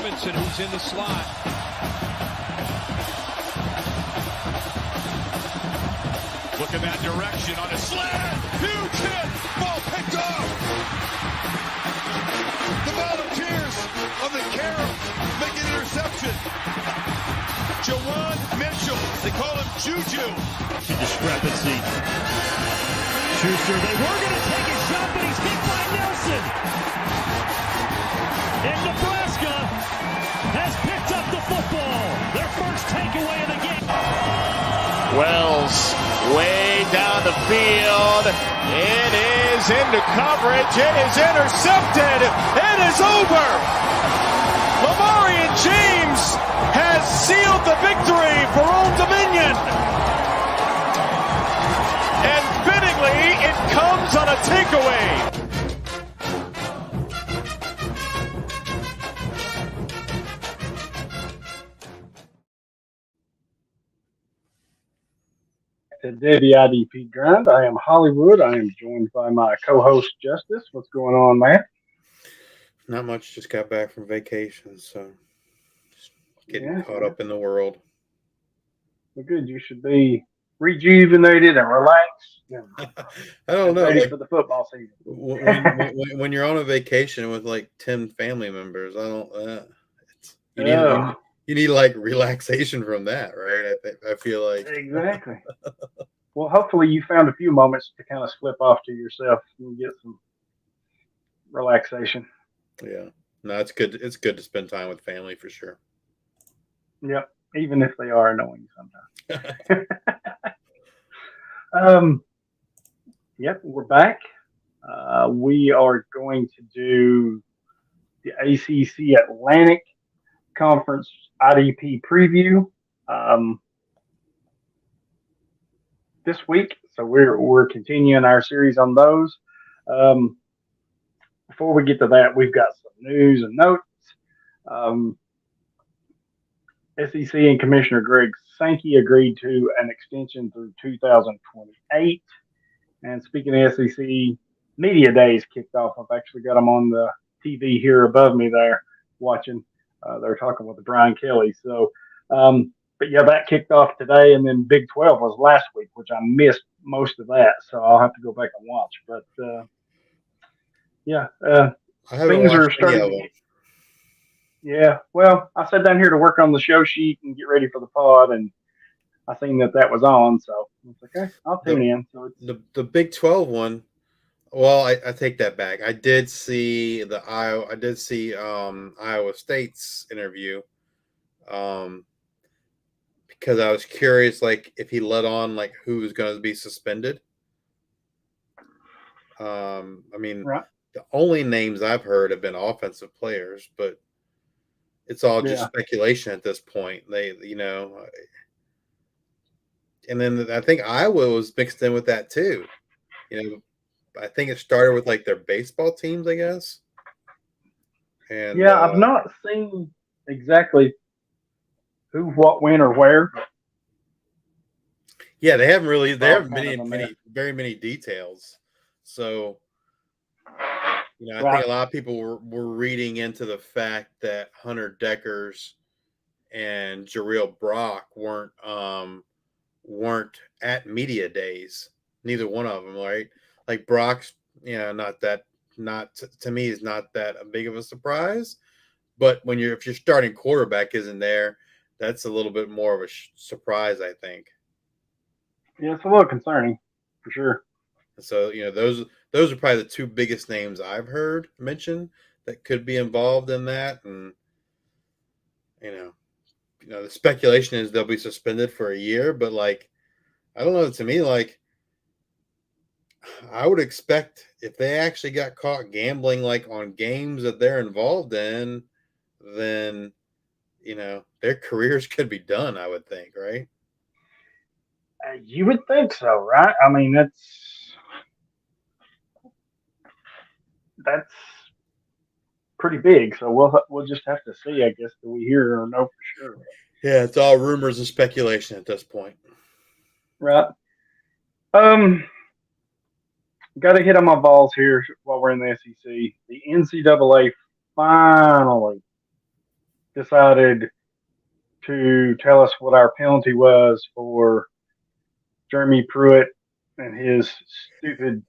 Robinson, who's in the slot. Look in that direction on a slant. Huge hit. Ball picked off. The Volunteers of the Carib make an interception. Jawan Mitchell. They call him Juju. Discrepancy. Schuster, they were going to take a shot, but he's hit by Nelson. And Nebraska has picked up the football. Their first takeaway of the game. Wells way down the field. It is into coverage. It is intercepted. It is over. Lamarian James has sealed the victory for Old Dominion. And fittingly, it comes on a takeaway. The Devy IDP grind. I am Hollywood. I am joined by my co-host Justice. What's going on, man? Not much. Just got back from vacation, so just getting caught up in the world. Well, good. You should be rejuvenated and relaxed. I don't know. Ready like, for the football season. when you're on a vacation with like 10 family members, I don't. You need like relaxation from that, right? I feel like exactly. Well, hopefully you found a few moments to kind of slip off to yourself and get some relaxation. Yeah, no, it's good. It's good to spend time with family for sure. Yep, even if they are annoying sometimes. Yep, we're back. We are going to do the ACC Atlantic Conference IDP preview this week. So we're continuing our series on those. Before we get to that, we've got some news and notes. SEC and Commissioner Greg Sankey agreed to an extension through 2028. And speaking of SEC, Media Days kicked off. I've actually got them on the TV here above me there watching. They're talking with Brian Kelly. So, but yeah, that kicked off today. And then Big 12 was last week, which I missed most of that. So I'll have to go back and watch. But things are starting. Yeah, well, I sat down here to work on the show sheet and get ready for the pod, and I seen that was on, so I was like, okay, I'll tune in. So the Big 12 one. Well, I take that back. I did see Iowa State's interview, because I was curious, like if he let on like who was going to be suspended. I mean, right. The only names I've heard have been offensive players, but it's all just speculation at this point. And then I think Iowa was mixed in with that too. I think it started with like their baseball teams, I guess. And I've not seen exactly who, what, when, or where. Yeah, they haven't really. They haven't very many details. So, I think a lot of people were reading into the fact that Hunter Deckers and Jarrell Brock weren't at media days. Neither one of them, right? Like Brock's, to me is not that big of a surprise. But if your starting quarterback isn't there, that's a little bit more of a surprise, I think. Yeah, it's a little concerning, for sure. So those are probably the two biggest names I've heard mentioned that could be involved in that, and the speculation is they'll be suspended for a year. But like, I don't know. To me, like, I would expect if they actually got caught gambling like on games that they're involved in, then their careers could be done. I would think, right? You would think so, right? I mean, that's pretty big. So we'll just have to see, I guess, do we hear or know for sure. Yeah, it's all rumors and speculation at this point. Right. Got to hit on my balls here while we're in the SEC. The NCAA finally decided to tell us what our penalty was for Jeremy Pruitt and his stupid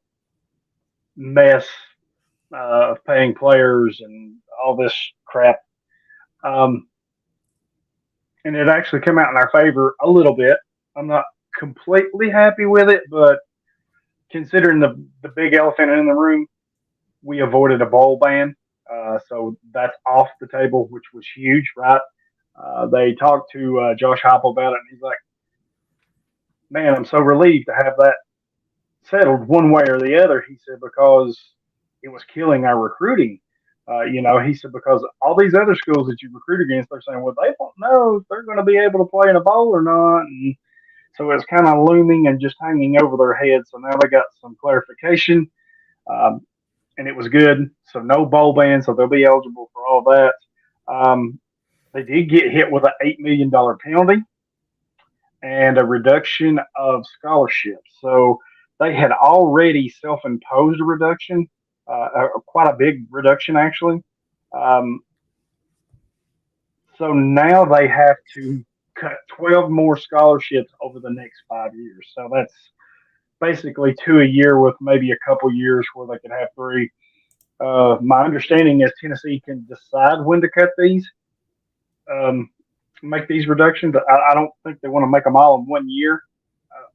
mess of paying players and all this crap. And it actually came out in our favor a little bit. I'm not completely happy with it, but considering the big elephant in the room, we avoided a bowl ban. So that's off the table, which was huge, right? They talked to Josh Heupel about it, and he's like, man, I'm so relieved to have that settled one way or the other. He said, because it was killing our recruiting. He said, because all these other schools that you recruit against, they're saying, well, they don't know if they're going to be able to play in a bowl or not. And so it's kind of looming and just hanging over their heads. So now they got some clarification, and it was good. So no bowl ban, so they'll be eligible for all that. They did get hit with an $8 million penalty and a reduction of scholarships. So they had already self-imposed a reduction, quite a big reduction, actually. So now they have to cut 12 more scholarships over the next 5 years. So that's basically 2 a year with maybe a couple years where they could have 3. My understanding is Tennessee can decide when to cut these, make these reductions. I don't think they want to make them all in 1 year,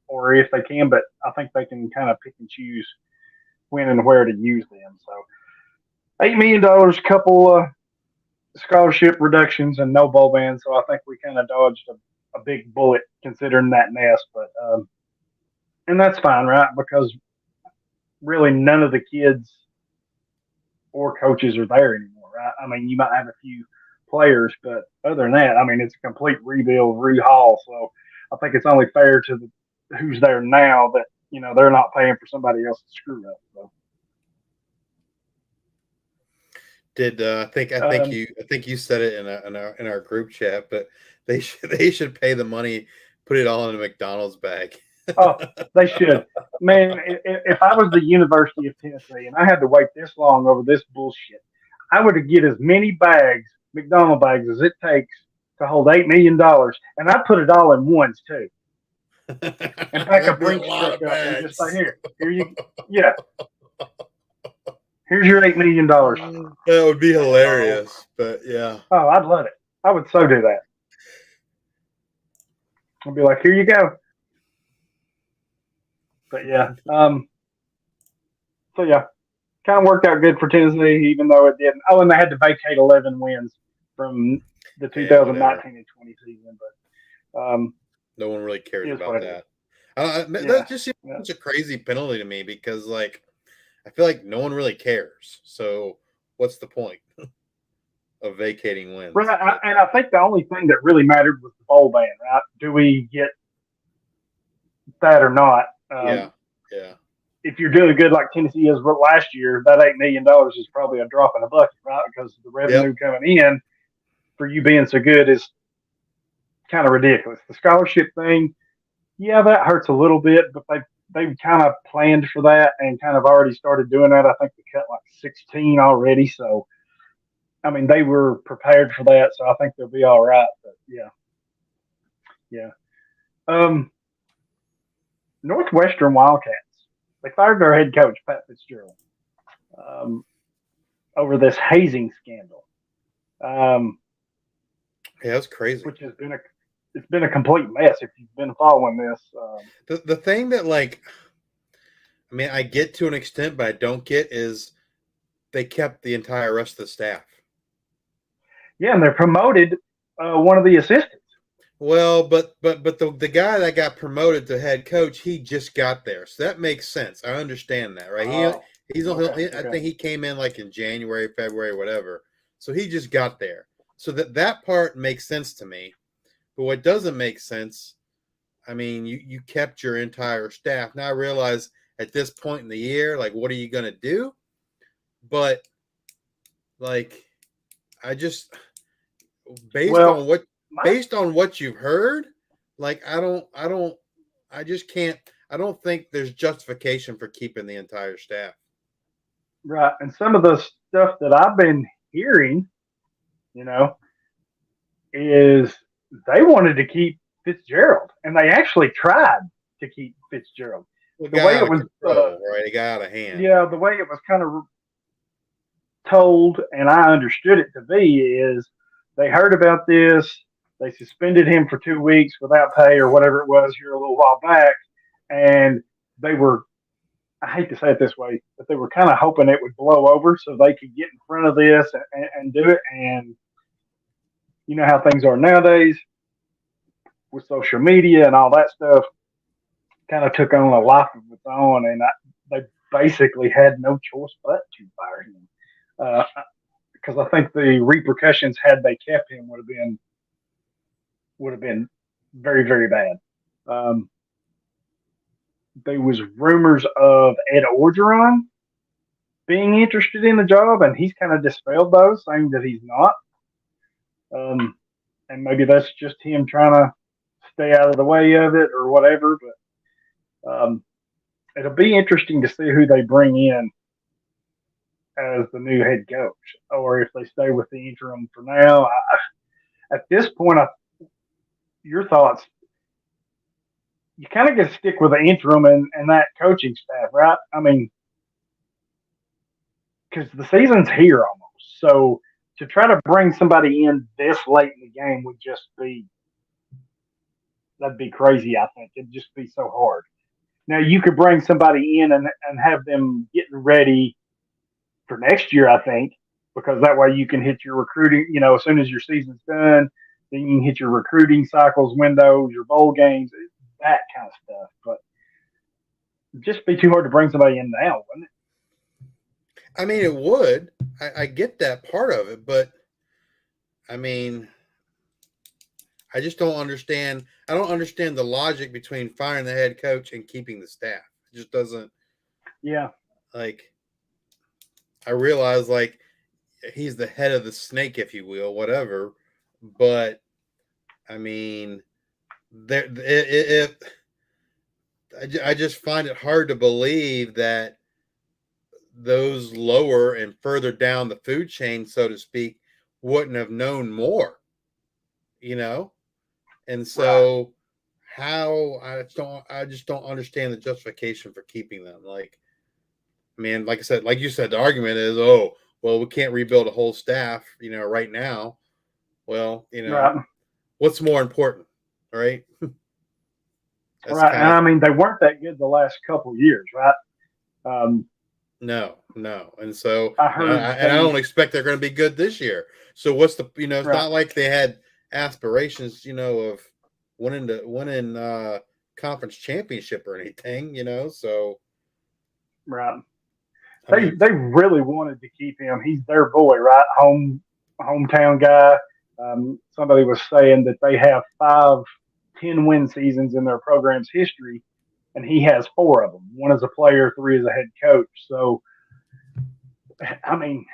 or if they can, but I think they can kind of pick and choose when and where to use them. So $8 million, couple scholarship reductions, and no bowl ban. So I think we kind of dodged a big bullet considering that mess. But and that's fine, right? Because really none of the kids or coaches are there anymore, right? I mean, you might have a few players, but other than that, I mean, it's a complete rebuild, rehaul. So I think it's only fair to who's there now that they're not paying for somebody else to screw up. So. I think you said it in our group chat, but they should pay the money, put it all in a McDonald's bag. Oh, they should. Man, if I was the University of Tennessee and I had to wait this long over this bullshit, I would get as many bags, McDonald bags, as it takes to hold $8 million, and I'd put it all in ones too. And pack a Brinks truck up and just say, here you, yeah. Here's your $8 million. That would be hilarious, but yeah. Oh, I'd love it. I would so do that. I'd be like, here you go. But yeah, so yeah, kind of worked out good for Tennessee, even though it didn't. Oh, and they had to vacate 11 wins from the 2019 and 20 season. But no one really cares about that. That just seems such a crazy penalty to me because, like, I feel like no one really cares. So what's the point of vacating wins? Right, and I think the only thing that really mattered was the bowl ban, right? Do we get that or not? Yeah. If you're doing good like Tennessee is last year, that $8 million is probably a drop in a bucket, right? Because the revenue coming in for you being so good is kind of ridiculous. The scholarship thing, yeah, that hurts a little bit, but they've kind of planned for that and kind of already started doing that. I think they cut like 16 already. So, I mean, they were prepared for that. So I think they'll be all right. But yeah. Northwestern Wildcats. They fired their head coach, Pat Fitzgerald, over this hazing scandal. Yeah, that's crazy. Which has been a complete mess if you've been following this. The thing that, like, I mean, I get to an extent, but I don't get is they kept the entire rest of the staff. Yeah, and they promoted one of the assistants. Well, but the guy that got promoted to head coach, he just got there, so that makes sense. I understand that, right? I think he came in like in January, February, whatever. So he just got there. So that part makes sense to me. But what doesn't make sense, I mean, you kept your entire staff. Now I realize at this point in the year, like, what are you gonna do? But like, I just based on what you've heard, like, I don't think there's justification for keeping the entire staff. Right. And some of the stuff that I've been hearing, is they wanted to keep Fitzgerald, and they actually tried to keep Fitzgerald. Well, The way it was, right? It got out of hand. yeah, the way it was kind of told, and I understood it to be, is they heard about this. They suspended him for 2 weeks without pay or whatever it was here a little while back, and they were. I hate to say it this way, but they were kind of hoping it would blow over so they could get in front of this and do it. And you know how things are nowadays with social media and all that stuff, kind of took on a life of its own, and they basically had no choice but to fire him. Because I think the repercussions had they kept him would have been very, very bad. There was rumors of Ed Orgeron being interested in the job, and he's kind of dispelled those, saying that he's not. And maybe that's just him trying to stay out of the way of it or whatever. But it'll be interesting to see who they bring in as the new head coach, or if they stay with the interim for now. At this point, your thoughts? You kind of get to stick with the interim and that coaching staff, right? I mean, because the season's here almost. So to try to bring somebody in this late in the game would just that'd be crazy, I think. It'd just be so hard. Now, you could bring somebody in and have them getting ready for next year, I think, because that way you can hit your recruiting, as soon as your season's done, then you can hit your recruiting cycles, windows, your bowl games, that kind of stuff. But it'd just be too hard to bring somebody in now, wouldn't it? I mean, it would. I get that part of it, but I mean, I just don't understand. I don't understand the logic between firing the head coach and keeping the staff. It just doesn't. Yeah. Like, I realize, like, he's the head of the snake, if you will, whatever. But I mean, I just find it hard to believe that those lower and further down the food chain, so to speak, wouldn't have known more, And so how I just don't understand the justification for keeping them. Like, I mean, like I said, like you said, the argument is, oh, well, we can't rebuild a whole staff, right now. Well, Right. What's more important, right? Right. And I mean, they weren't that good the last couple of years, right? No. And so I heard I don't expect they're going to be good this year. So what's the, it's Right. not like they had aspirations, of winning conference championship or anything, so. Right. They really wanted to keep him. He's their boy, right? Hometown guy. Somebody was saying that they have 5 10-win seasons in their program's history, and he has 4 of them. 1 as a player, 3 as a head coach. So, I mean,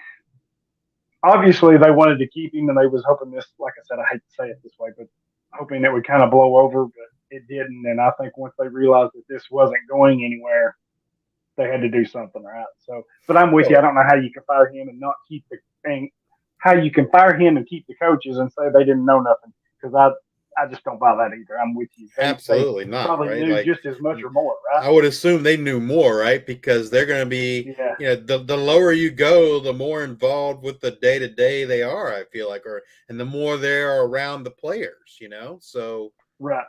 obviously they wanted to keep him, and they was hoping this, like I said, I hate to say it this way, but hoping it would kind of blow over, but it didn't. And I think once they realized that this wasn't going anywhere, they had to do something, right? So, but I'm with you. I don't know how you can fire him and not keep the thing. How you can fire him and keep the coaches and say they didn't know nothing, because I just don't buy that either. I'm with you. Absolutely they not. Probably right? knew Like, just as much or more, right? I would assume they knew more, right? Because they're going to be, the lower you go, the more involved with the day to day they are. I feel like, and the more they're around the players, So right,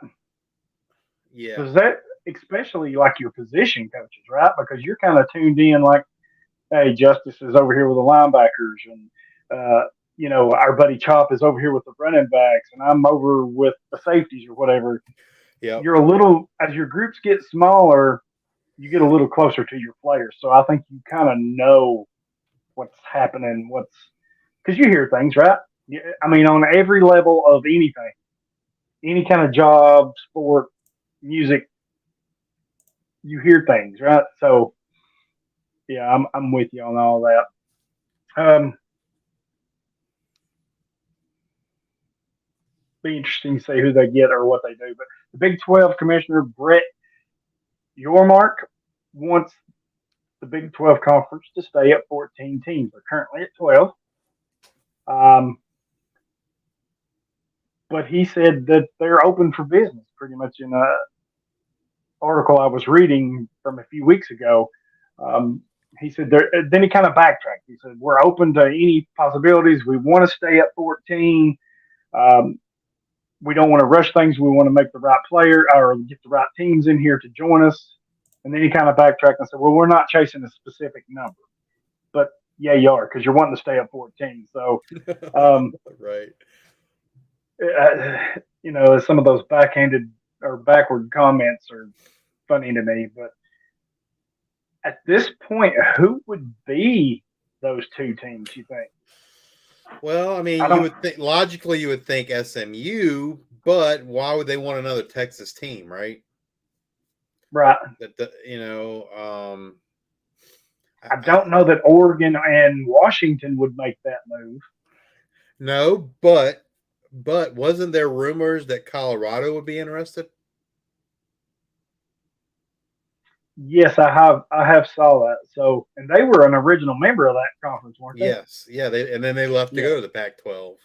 yeah. Does that, especially like your position coaches, right? Because you're kind of tuned in, like, hey, Justice is over here with the linebackers, and our buddy Chop is over here with the running backs, and I'm over with the safeties or whatever. Yeah. You're a little, as your groups get smaller, you get a little closer to your players. So I think you kind of know what's happening, because you hear things, right? I mean, on every level of anything, any kind of job, sport, music, you hear things, right? So, yeah, I'm with you on all that. Be interesting to see who they get or what they do. But the Big 12 commissioner, Brett Yormark, wants the Big 12 conference to stay at 14 teams. They're currently at 12. but he said that they're open for business pretty much in a article I was reading from a few weeks ago. He said then he kind of backtracked. He said, we're open to any possibilities. We want to stay at 14. We don't want to rush things. We want to make the right player or get the right teams in here to join us. And then he kind of backtracked and said, well, we're not chasing a specific number. But yeah, you are, because you're wanting to stay at 14. So, right. Some of those backhanded or backward comments are funny to me. But at this point, who would be those two teams, you think? Well, I mean, you would think logically you would think SMU, but why would they want another Texas team, right? Right. I don't know that Oregon and Washington would make that move. No, but wasn't there rumors that Colorado would be interested? Yes, I have saw that. So, and they were an original member of that conference, weren't they? Yes, yeah. And then they left to go to the Pac-12.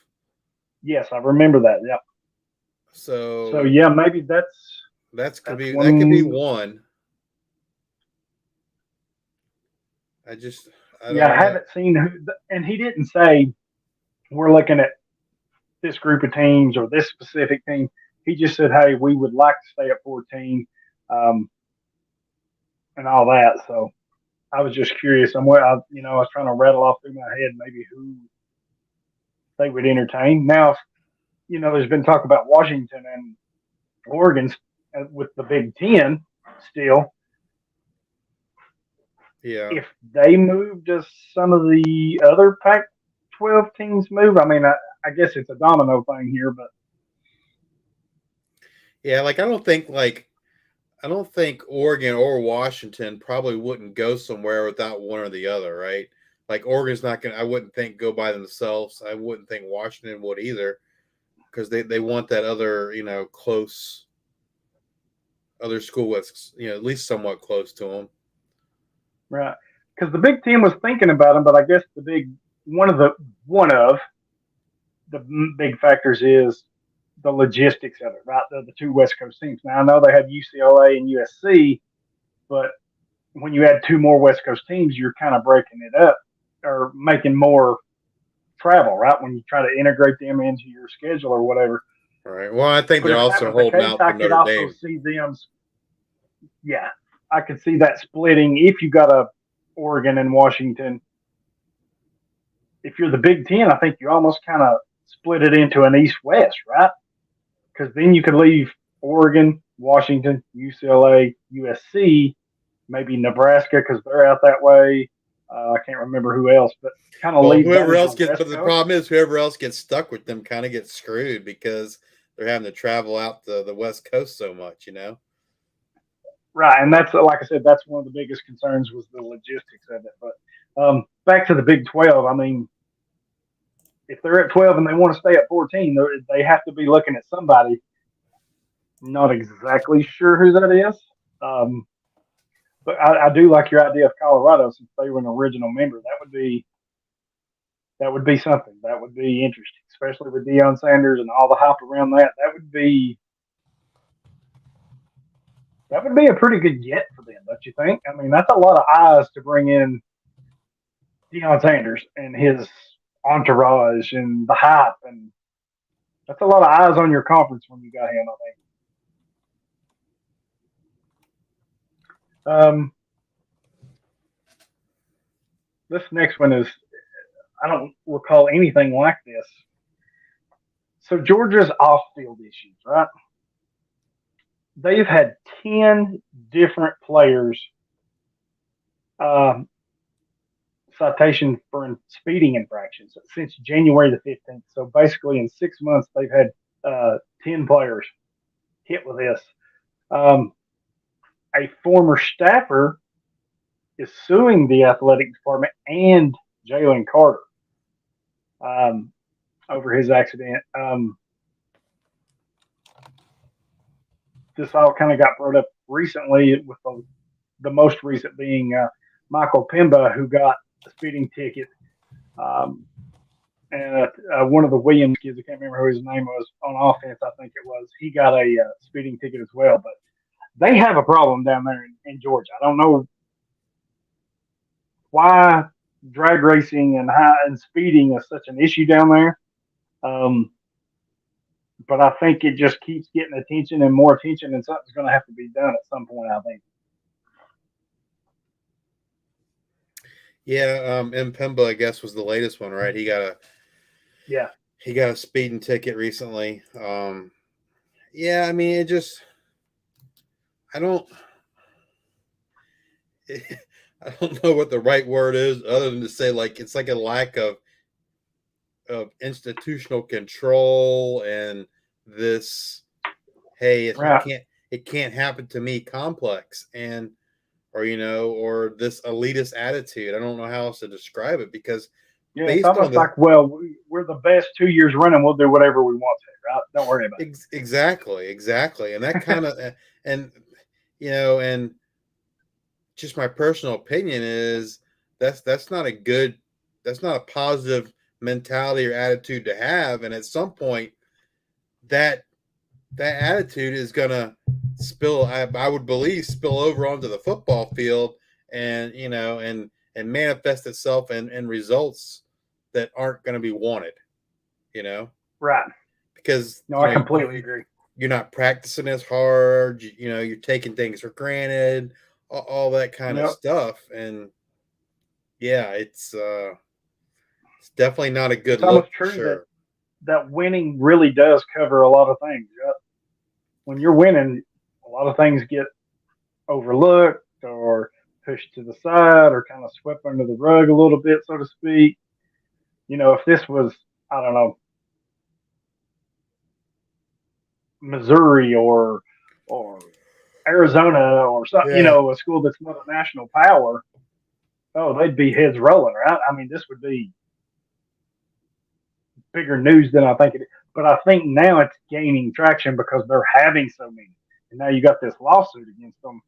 Yes, I remember that. Yep. So yeah, maybe that could be one. I haven't seen who, and he didn't say we're looking at this group of teams or this specific team. He just said, "Hey, we would like to stay at 14." And all that. So I was just curious. I was trying to rattle off through my head maybe who they would entertain. Now, there's been talk about Washington and Oregon with the Big Ten still. Yeah. If they move, does some of the other Pac-12 teams move? I mean, I guess it's a domino thing here, but yeah, I don't think Oregon or Washington probably wouldn't go somewhere without one or the other, right? Like Oregon's not going to, I wouldn't think, go by themselves. I wouldn't think Washington would either, because they want that other, close other school that's, at least somewhat close to them. Right. Because the Big Ten was thinking about them, but I guess one of the big factors is the logistics of it, right? The two West Coast teams. Now, I know they have UCLA and USC, but when you add two more West Coast teams, you're kind of breaking it up or making more travel, right? When you try to integrate them into your schedule or whatever. All right. Well, I think they're also holding out for Notre Dame. See them. Yeah, I could see that splitting if you got a Oregon and Washington. If you're the Big Ten, I think you almost kind of split it into an East-West, right? Because then you could leave Oregon, Washington, UCLA, USC, maybe Nebraska because they're out that way. I can't remember who else, but kind of leave whoever else gets. But the problem is, whoever else gets stuck with them kind of gets screwed because they're having to travel out the West Coast so much, Right, and that's, like I said, that's one of the biggest concerns was the logistics of it. But back to the Big 12, I mean, if they're at 12 and they want to stay at 14, they have to be looking at somebody. I'm not exactly sure who that is. But I do like your idea of Colorado since they were an original member. That would be something. That would be interesting, especially with Deion Sanders and all the hype around that. That would be a pretty good get for them, don't you think? I mean, that's a lot of eyes to bring in Deion Sanders and his entourage and the hype, and that's a lot of eyes on your conference when you got him, I think. This next one is, I don't recall anything like this. So Georgia's off-field issues, right? They've had 10 different players citation for speeding infractions since January the 15th. So basically in 6 months, they've had 10 players hit with this. A former staffer is suing the athletic department and Jalen Carter over his accident. This all kind of got brought up recently, with the most recent being Michael Pimba, who got a speeding ticket and one of the Williams kids, I can't remember who his name was, on offense, I think it was, he got a speeding ticket as well. But they have a problem down there in Georgia. I don't know why drag racing and speeding is such an issue down there. But I think it just keeps getting attention and more attention, and something's going to have to be done at some point, I think. Yeah, Mpemba, I guess, was the latest one, right? He got a speeding ticket recently. Yeah, I mean, it just I don't know what the right word is other than to say like it's like a lack of institutional control and this it can't happen to me complex and or this elitist attitude. I don't know how else to describe it because it's almost like, well, we're the best 2 years running. We'll do whatever we want to, right? Don't worry about it. Exactly. And that kind of and just my personal opinion is that's not a positive mentality or attitude to have. And at some point that attitude is going to I would believe spill over onto the football field and manifest itself in results that aren't going to be wanted, Right. Because I completely agree. You're not practicing as hard, you're taking things for granted, all that kind of stuff. And yeah, it's definitely not a good look. True sure. that winning really does cover a lot of things. Right? When you're winning, a lot of things get overlooked or pushed to the side or kind of swept under the rug a little bit, so to speak. If this was, I don't know, Missouri or Arizona or something, a school that's not a national power, they'd be heads rolling, right? I mean, this would be bigger news than I think it is. But I think now it's gaining traction because they're having so many. And now you got this lawsuit against them.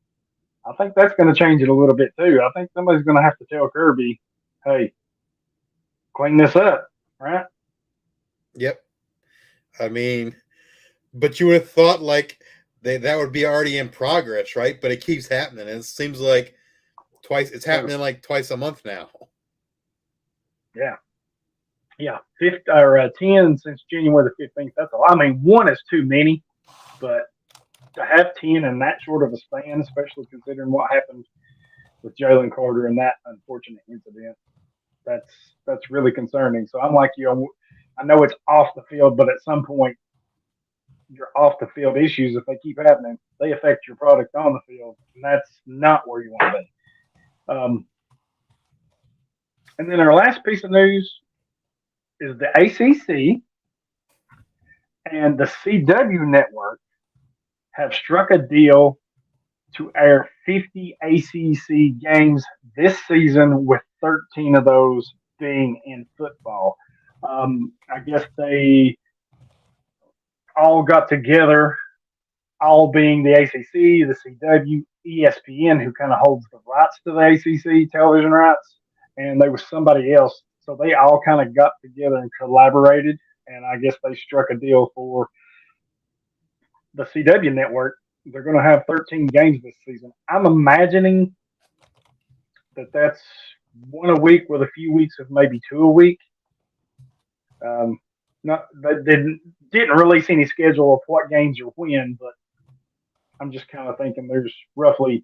I think that's going to change it a little bit too. I think somebody's going to have to tell Kirby, hey, clean this up, right? Yep. I mean, but you would have thought like that would be already in progress, right? But it keeps happening. And it seems like it's happening like twice a month now. Yeah. Yeah, 10 since January the 15th. That's a lot. I mean, one is too many, but to have 10 in that short of a span, especially considering what happened with Jalen Carter and that unfortunate incident, that's really concerning. So I'm like you. I know it's off the field, but at some point, your off the field issues, if they keep happening, they affect your product on the field, and that's not where you want to be. And then our last piece of news is the ACC and the CW network have struck a deal to air 50 ACC games this season, with 13 of those being in football. I guess they all got together, all being the ACC, the CW, ESPN, who kind of holds the rights to the ACC television rights, and there was somebody else. So they all kind of got together and collaborated, and I guess they struck a deal for the CW network. They're going to have 13 games this season. I'm imagining that that's one a week with a few weeks of maybe two a week. They didn't release any schedule of what games are when, but I'm just kind of thinking there's roughly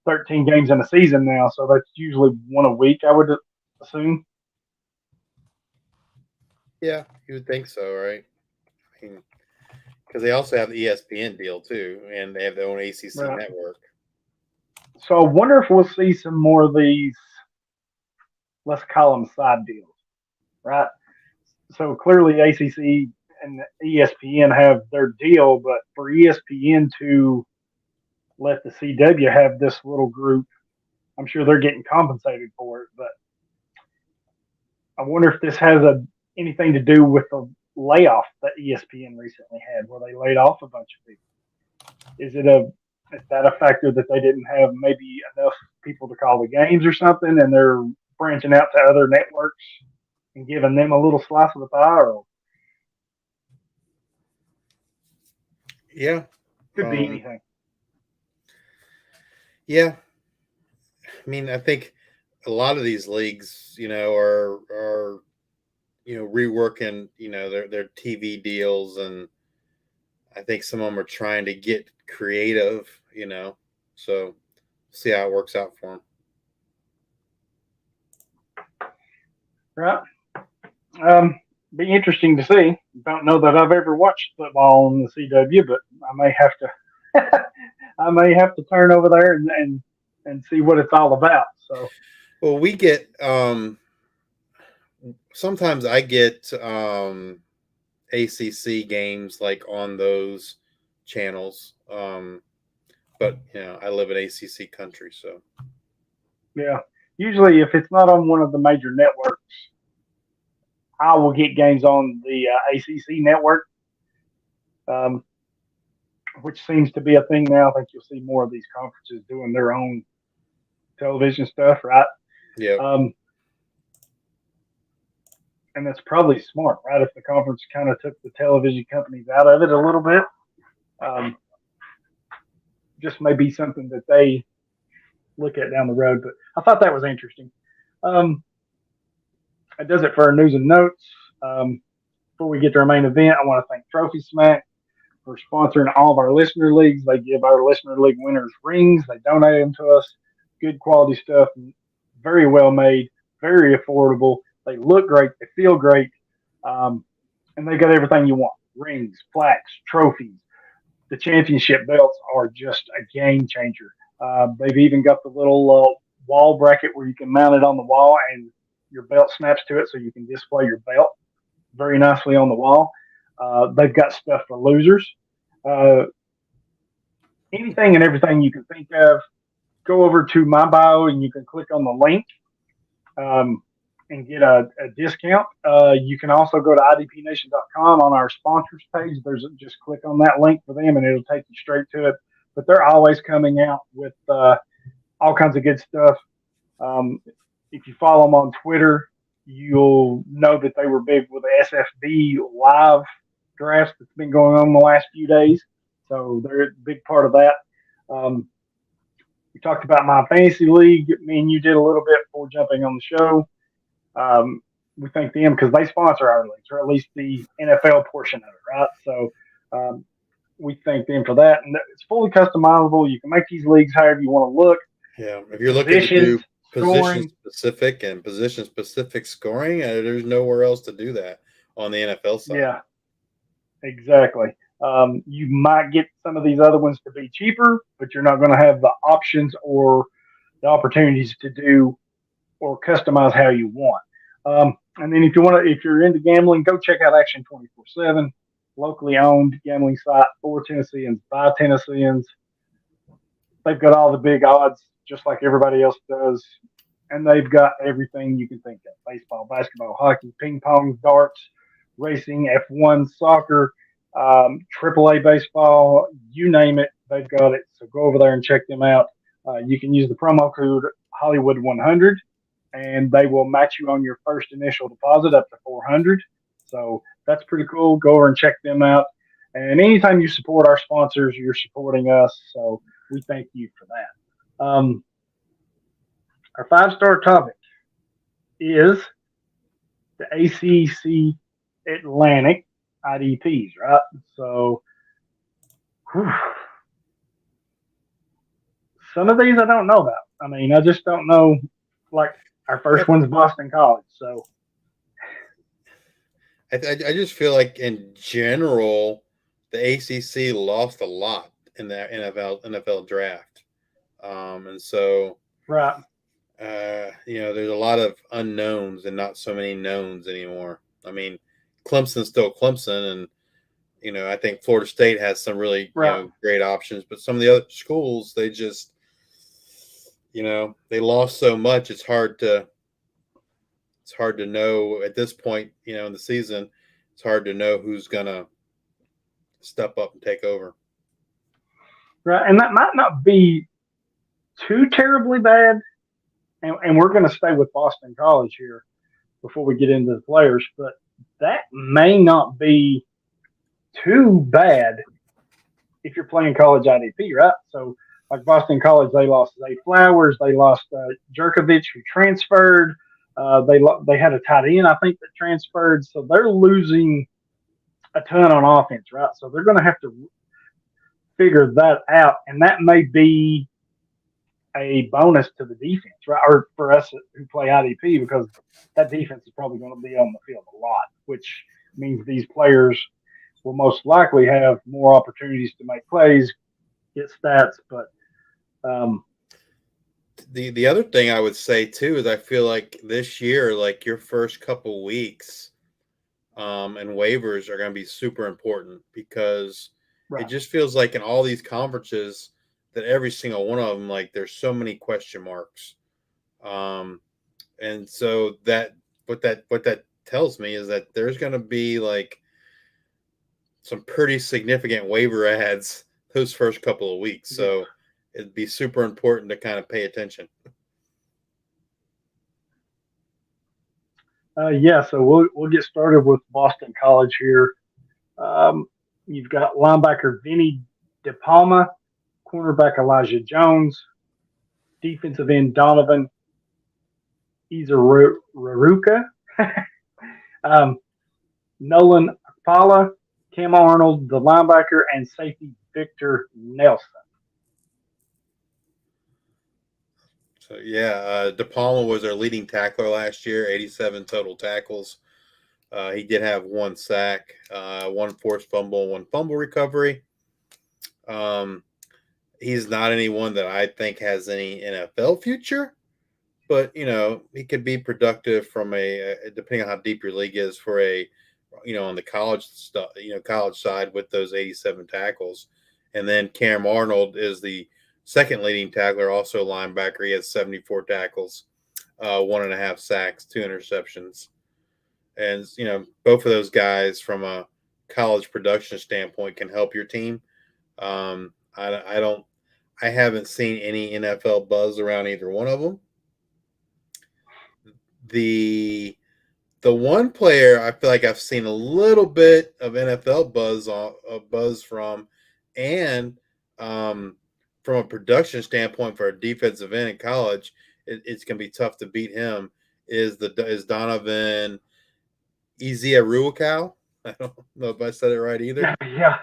13 games in a season now, so that's usually one a week, I would assume. Yeah, you would think so, right? I mean, because they also have the ESPN deal too, and they have their own ACC network. So I wonder if we'll see some more of these, let's call them side deals, right? So clearly ACC and ESPN have their deal, but for ESPN to let the CW have this little group, I'm sure they're getting compensated for it, but I wonder if this has anything to do with the layoff that ESPN recently had, where they laid off a bunch of people. Is that a factor that they didn't have maybe enough people to call the games or something, and they're branching out to other networks? and giving them a little slice of the pie, or Yeah. could be anything. Yeah. I mean, I think a lot of these leagues, are reworking, their TV deals, and I think some of them are trying to get creative, so see how it works out for them. Right. Be interesting to see. Don't know that I've ever watched football on the CW, but I may have to. I may have to turn over there and see what it's all about. So, Well, we get sometimes I get ACC games like on those channels, but I live in ACC country, so yeah. Usually, if it's not on one of the major networks, I will get games on the ACC network, which seems to be a thing now. I think you'll see more of these conferences doing their own television stuff, right? yeah. And that's probably smart, right? If the conference kind of took the television companies out of it a little bit, just may be something that they look at down the road. But I thought that was interesting. That does it for our news and notes. Before we get to our main event, I want to thank Trophy Smack for sponsoring all of our listener leagues. They give our listener league winners rings. They donate them to us. Good quality stuff, very well made, very affordable. They look great. They feel great. And they got everything you want. Rings, plaques, trophies. The championship belts are just a game changer. They've even got the little wall bracket where you can mount it on the wall and your belt snaps to it so you can display your belt very nicely on the wall. They've got stuff for losers. Anything and everything you can think of. Go over to my bio and you can click on the link and get a discount. You can also go to idpnation.com on our sponsors page. Just click on that link for them and it'll take you straight to it. But they're always coming out with all kinds of good stuff. If you follow them on Twitter, you'll know that they were big with the SFB live draft that's been going on the last few days. So they're a big part of that. We talked about my fantasy league. Me and you did a little bit before jumping on the show. We thank them because they sponsor our leagues, or at least the NFL portion of it, right? So we thank them for that. And it's fully customizable. You can make these leagues however you want to look. Yeah, if you're looking to do position-specific and position-specific scoring, there's nowhere else to do that on the NFL side. Yeah, exactly. You might get some of these other ones to be cheaper, but you're not going to have the options or the opportunities to do or customize how you want. And then if you're into gambling, go check out Action 24/7, locally owned gambling site for Tennesseans by Tennesseans. They've got all the big odds, just like everybody else does, and they've got everything you can think of: baseball, basketball, hockey, ping pong, darts, racing, F1, soccer, AAA baseball, you name it, they've got it. So go over there and check them out. You can use the promo code Hollywood100, and they will match you on your first initial deposit up to $400. So that's pretty cool. Go over and check them out. And anytime you support our sponsors, you're supporting us. So we thank you for that. Our 5-star topic is the ACC Atlantic IDPs, right? So some of these I don't know about. I mean, I just don't know. Like our first one's Boston College. So I just feel like in general, the ACC lost a lot in the NFL draft. And so, right. There's a lot of unknowns and not so many knowns anymore. I mean, Clemson's still Clemson, and I think Florida State has some really great options, but some of the other schools, they just they lost so much. It's hard to know at this point, in the season. It's hard to know who's gonna step up and take over. Right, and that might not be too terribly bad. And we're going to stay with Boston College here. before we get into the players, but that may not be too bad if you're playing college IDP, right? So, like Boston College, they lost Zay Flowers, they lost Jerkovich, who transferred. They had a tight end, I think, that transferred. So they're losing a ton on offense, right? So they're going to have to figure that out, and that may be a bonus to the defense, right? Or for us who play IDP, because that defense is probably going to be on the field a lot, which means these players will most likely have more opportunities to make plays, get stats. But the other thing I would say too is I feel like this year, like your first couple weeks, and waivers are going to be super important because right. it just feels like in all these conferences that every single one of them, like there's so many question marks. And so what that tells me is that there's going to be like some pretty significant waiver ads those first couple of weeks. So it'd be super important to kind of pay attention. So we'll get started with Boston College here. You've got linebacker Vinny DePalma, cornerback Elijah Jones, defensive end Donovan Izaruka, Nolan Akpala, Cam Arnold, the linebacker, and safety Victor Nelson. So, DePalma was our leading tackler last year, 87 total tackles. He did have 1 sack, 1 forced fumble, 1 fumble recovery. He's not anyone that I think has any NFL future, but, he could be productive from depending on how deep your league is for on the college stuff, college side with those 87 tackles. And then Cam Arnold is the second leading tackler, also linebacker. He has 74 tackles, 1.5 sacks, 2 interceptions. And, both of those guys from a college production standpoint can help your team. I haven't seen any NFL buzz around either one of them. The one player I feel like I've seen a little bit of NFL buzz from, and from a production standpoint for a defensive end in college, it's going to be tough to beat him. Is Donovan Izaruka? I don't know if I said it right either. Yeah.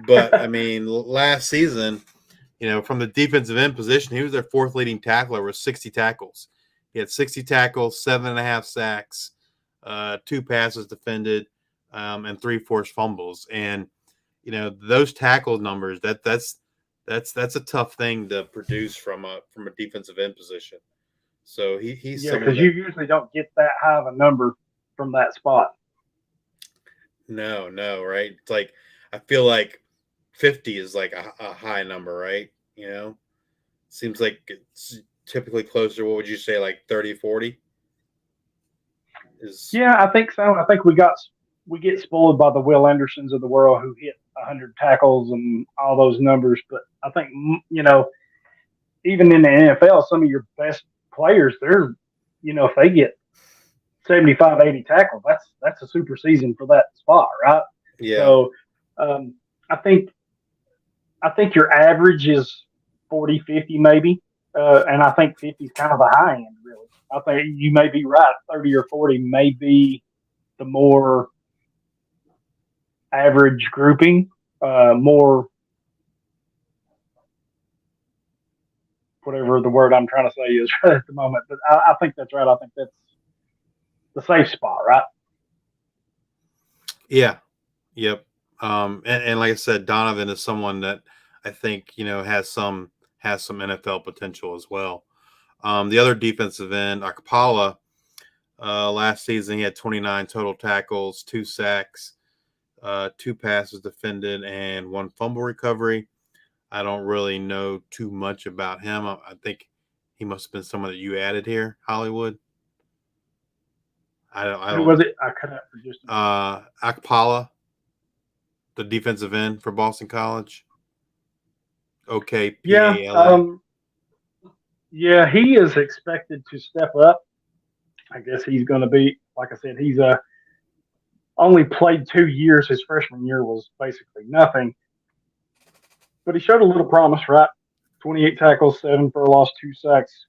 But I mean, last season, from the defensive end position, he was their 4th leading tackler with 60 tackles. He had 60 tackles, 7.5 sacks, 2 passes defended, and 3 forced fumbles. And those tackle numbers, that's a tough thing to produce from a defensive end position. So he's because you usually don't get that high of a number from that spot. No, right? It's like I feel like 50 is like a high number, right? Seems like it's typically closer. What would you say, like 30, 40? Yeah, I think so. I think we get spoiled by the Will Andersons of the world who hit 100 tackles and all those numbers. But I think, even in the NFL, some of your best players, they're, if they get 75, 80 tackles, that's a super season for that spot, right? Yeah. So I think your average is 40, 50 maybe. And I think 50 is kind of the high end, really. I think you may be right. 30 or 40 may be the more average grouping, more whatever the word I'm trying to say is right at the moment. But I think that's right. I think that's the safe spot, right? Yeah. Yep. And like I said, Donovan is someone that I think, has some NFL potential as well. The other defensive end, Akpala, last season he had 29 total tackles, 2 sacks, 2 passes defended, and 1 fumble recovery. I don't really know too much about him. I think he must have been someone that you added here, Hollywood. Who was it? I cut out for just Akpala, the defensive end for Boston College. Okay. Yeah, he is expected to step up. I guess he's going to be like I said, he's only played 2 years. His freshman year was basically nothing. But he showed a little promise, right? 28 tackles, 7 for a loss, 2 sacks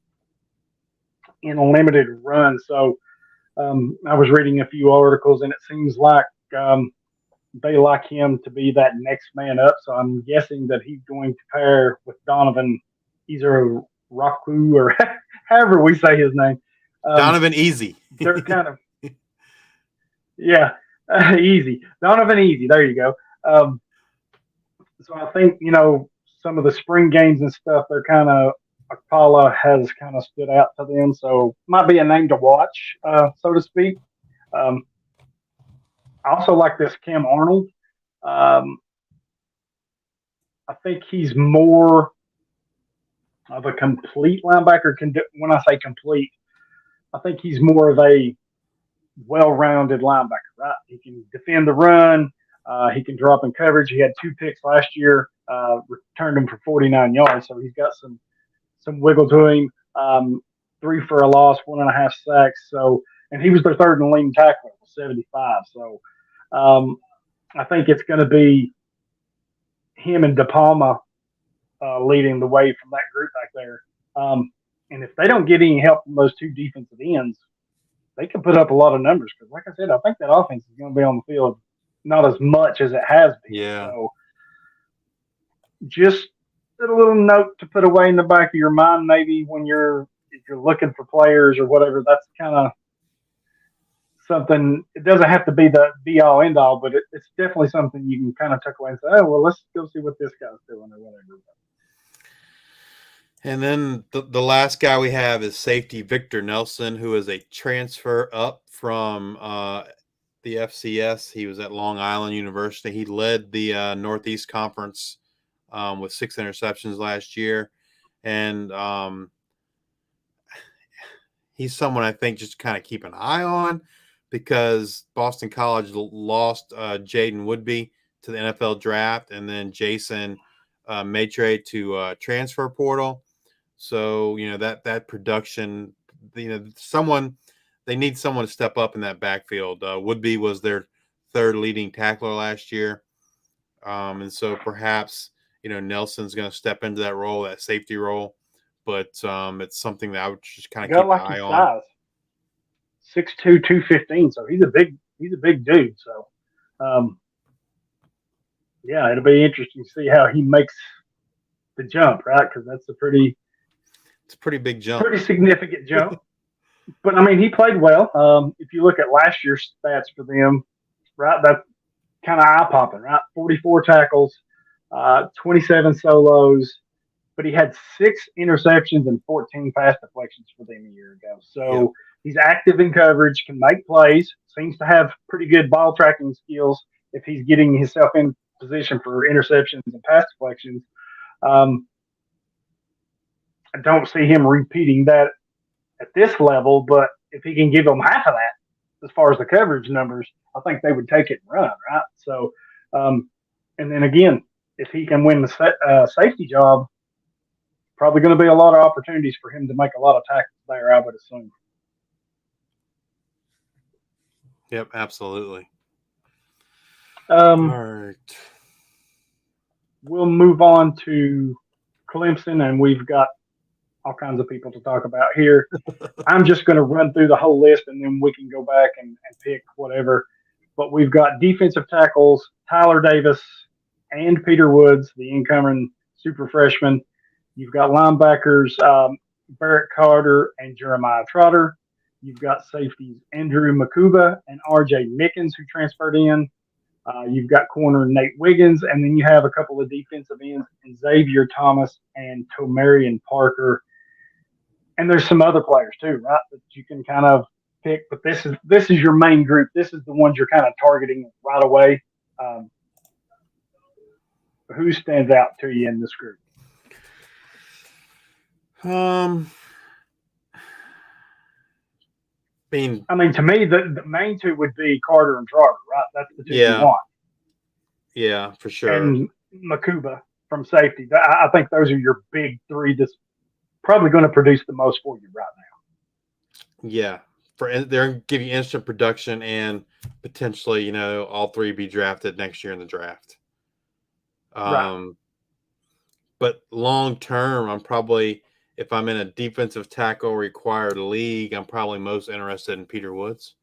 in a limited run. So I was reading a few articles, and it seems like they like him to be that next man up. So I'm guessing that he's going to pair with Donovan, either Raku or however we say his name. Donovan Easy. They're kind of, yeah, easy. Donovan Easy. There you go. So I think, some of the spring games and stuff, they're kind of, Akpala has kind of stood out to them. So might be a name to watch, so to speak. I also like this Cam Arnold. I think he's more of a complete linebacker. When I say complete, I think he's more of a well-rounded linebacker, right? He can defend the run. He can drop in coverage. He had 2 picks last year, returned them for 49 yards. So he's got some wiggle to him. 3 for a loss, 1.5 sacks. So, and he was their third in leading tackler, 75. So, I think it's going to be him and De Palma leading the way from that group back there. And if they don't get any help from those 2 defensive ends, they can put up a lot of numbers. Because, like I said, I think that offense is going to be on the field not as much as it has been. Yeah. So, just a little note to put away in the back of your mind, maybe if you're looking for players or whatever. That's kind of something. It doesn't have to be the be all end all, but it's definitely something you can kind of tuck away and say, oh well, let's go see what this guy's doing or whatever. And then the last guy we have is safety Victor Nelson, who is a transfer up from the FCS. He was at Long Island University. He led the Northeast Conference with 6 interceptions last year. And he's someone I think just kind of keep an eye on because Boston College lost Jaden Woodby to the NFL draft, and then Jason Maitre to transfer portal. So, that production, they need someone to step up in that backfield. Woodby was their 3rd leading tackler last year. And so perhaps, Nelson's going to step into that role, that safety role. But it's something that I would just kind of keep an eye on. 6'2", 215. So he's a big dude. So, yeah, it'll be interesting to see how he makes the jump, right? Because it's a pretty big jump, pretty significant jump. But I mean, he played well. If you look at last year's stats for them, right, that's kind of eye popping, right? 44 tackles, 27 solos, but he had 6 interceptions and 14 pass deflections for them a year ago. So he's active in coverage, can make plays, seems to have pretty good ball tracking skills if he's getting himself in position for interceptions and pass deflections. I don't see him repeating that at this level, but if he can give them half of that as far as the coverage numbers, I think they would take it and run, right? So, and then again, if he can win the safety job, probably going to be a lot of opportunities for him to make a lot of tackles there, I would assume. Yep, absolutely. All right. We'll move on to Clemson, and we've got all kinds of people to talk about here. I'm just going to run through the whole list, and then we can go back and pick whatever. But we've got defensive tackles, Tyler Davis and Peter Woods, the incoming super freshman. You've got linebackers, Barrett Carter and Jeremiah Trotter. You've got safeties, Andrew Makuba and R.J. Mickens, who transferred in. You've got corner Nate Wiggins, and then you have a couple of defensive ends, Xavier Thomas and Tomarion Parker. And there's some other players too, right, that you can kind of pick. But this is your main group. This is the ones you're kind of targeting right away. Who stands out to you in this group? I mean, to me, the main two would be Carter and Trotter, right? That's the two you want. Yeah, for sure. And Makuba from safety. I think those are your big 3 that's probably going to produce the most for you right now. Yeah, they're going to give you instant production and potentially, all three be drafted next year in the draft. Right. But long term, I'm probably, if I'm in a defensive tackle required league, I'm probably most interested in Peter Woods.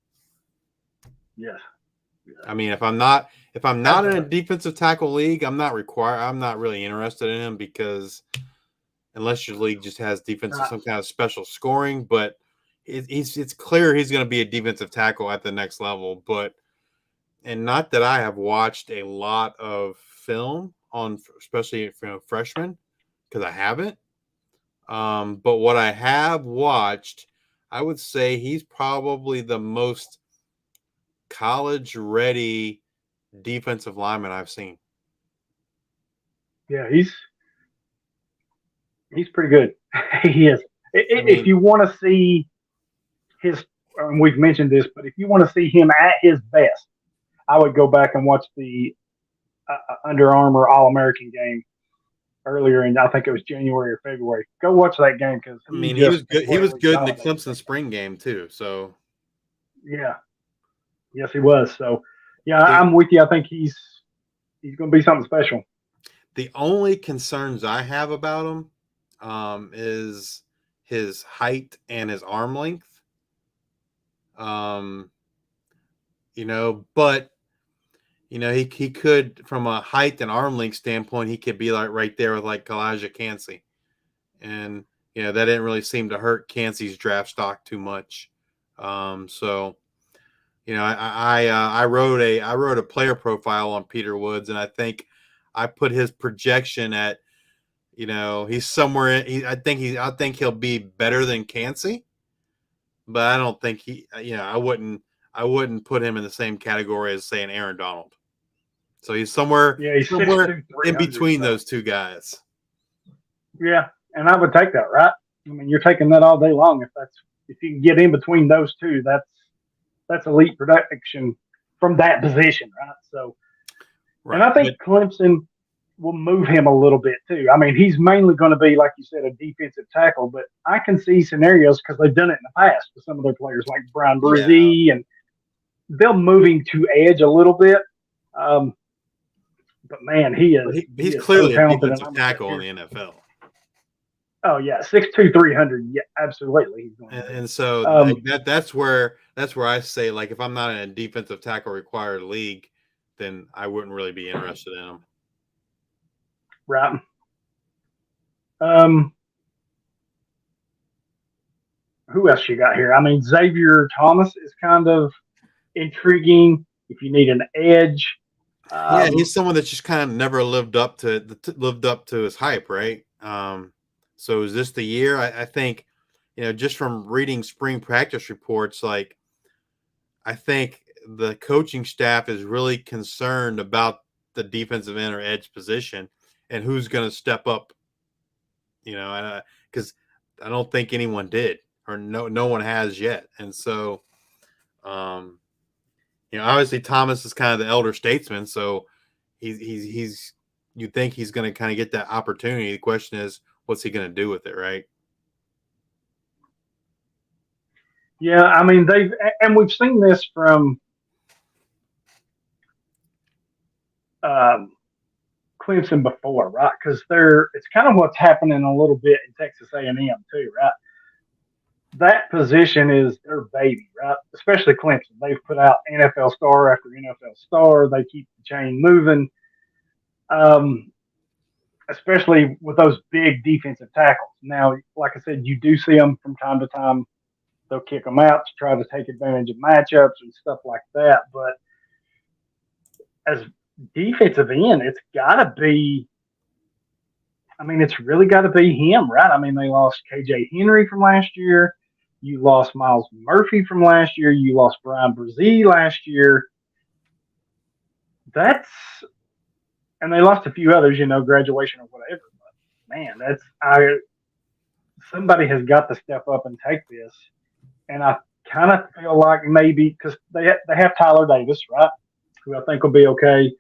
Yes. I mean, if I'm not in a defensive tackle league, I'm not really interested in him, because unless your league just has defensive, some kind of special scoring, but it's clear he's going to be a defensive tackle at the next level. And not that I have watched a lot of film on, especially freshmen, because I haven't. But what I have watched, I would say he's probably the most college-ready defensive lineman I've seen. Yeah, he's pretty good. He is. If you want to see his, we've mentioned this, but if you want to see him at his best, I would go back and watch the Under Armour All-American game earlier, and I think it was January or February. Go watch that game, because he was good. He was good in the Clemson spring game too. So yeah, yes, he was. So yeah, I'm with you. I think he's going to be something special. The only concerns I have about him is his height and his arm length. But he could, from a height and arm length standpoint, he could be like right there with like Elijah Cansey, and that didn't really seem to hurt Cansey's draft stock too much. So I wrote a player profile on Peter Woods, and I think I put his projection at, he's somewhere. I think he'll be better than Cansey, but I don't think I wouldn't put him in the same category as, say, an Aaron Donald. So he's somewhere in between those two guys. Yeah, and I would take that, right? I mean, you're taking that all day long. If you can get in between those two, that's elite production from that position, right? So, right. And I think Clemson will move him a little bit too. I mean, he's mainly going to be, like you said, a defensive tackle, but I can see scenarios, because they've done it in the past with some of their players like Brian Brzee, and they'll move him to edge a little bit. But man, he's clearly a defensive tackle in the NFL. Oh yeah, 6'2", 300. Yeah, absolutely. He's going and so that's where I say, like, if I'm not in a defensive tackle required league, then I wouldn't really be interested in him. Right. Who else you got here? I mean, Xavier Thomas is kind of intriguing if you need an edge. Yeah, he's someone that just kind of never lived up to his hype, right? So is this the year? I think, just from reading spring practice reports, like, I think the coaching staff is really concerned about the defensive end or edge position and who's going to step up, because I don't think anyone did, or no one has yet. And so, obviously Thomas is kind of the elder statesman, so he's you think he's going to kind of get that opportunity. The question is, what's he going to do with it, right? Yeah, I mean, we've seen this from Clemson before, right? Because it's kind of what's happening a little bit in Texas A&M too, right? That position is their baby, right? Especially Clemson. They've put out NFL star after NFL star. They keep the chain moving, especially with those big defensive tackles. Now, like I said, you do see them from time to time. They'll kick them out to try to take advantage of matchups and stuff like that. But as defensive end, it's really got to be him, right? I mean, they lost KJ Henry from last year. You lost Miles Murphy from last year. You lost Brian Brzee last year. And they lost a few others, graduation or whatever. But man, somebody has got to step up and take this. And I kind of feel like maybe, because they have Tyler Davis, right, who I think will be okay.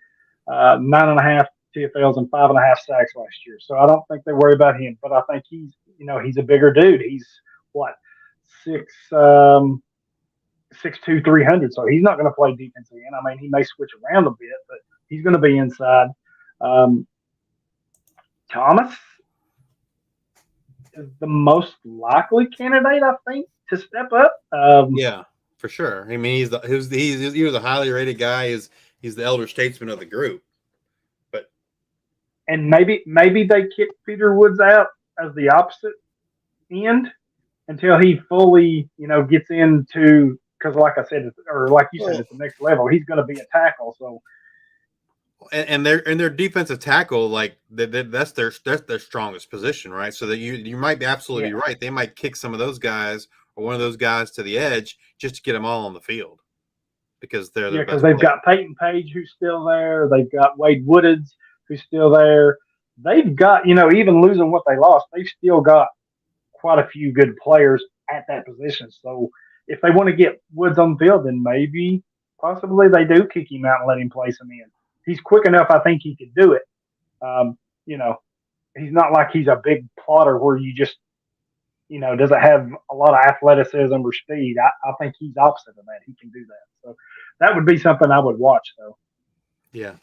9.5 TFLs and 5.5 sacks last year. So I don't think they worry about him. But I think he's a bigger dude. He's what, 6'3", 6'2", 300, so he's not going to play defensive end. I mean, he may switch around a bit, but he's going to be inside. Thomas is the most likely candidate, I think, to step up. Yeah, for sure. I mean, he was a highly rated guy. He's the elder statesman of the group. But and maybe they kick Peter Woods out as the opposite end until he fully, gets into, because like I said, or like you said, at the next level, he's going to be a tackle. So, and their defensive tackle, like that's their strongest position, right? So that you might be absolutely right. They might kick some of those guys or one of those guys to the edge just to get them all on the field because they're because they've got Peyton Page who's still there. They've got Wade Woodeds who's still there. They've got, even losing what they lost, they've still got quite a few good players at that position. So if they want to get Woods on the field, then maybe, possibly they do kick him out and let him play some in. He's quick enough, I think he could do it. He's not like he's a big plotter where you just, doesn't have a lot of athleticism or speed. I think he's opposite of that. He can do that. So that would be something I would watch, though. Yeah.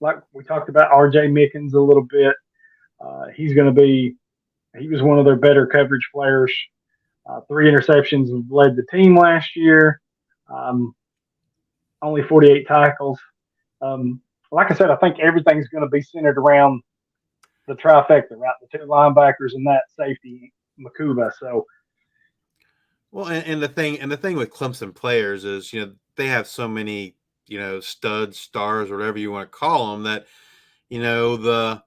Like we talked about RJ Mickens a little bit. He was one of their better coverage players. 3 interceptions led the team last year. Only 48 tackles. Like I said, I think everything's going to be centered around the trifecta, right? The 2 linebackers and that safety, Makuba. So, well, and the thing with Clemson players is, they have so many, studs, stars, whatever you want to call them, that, the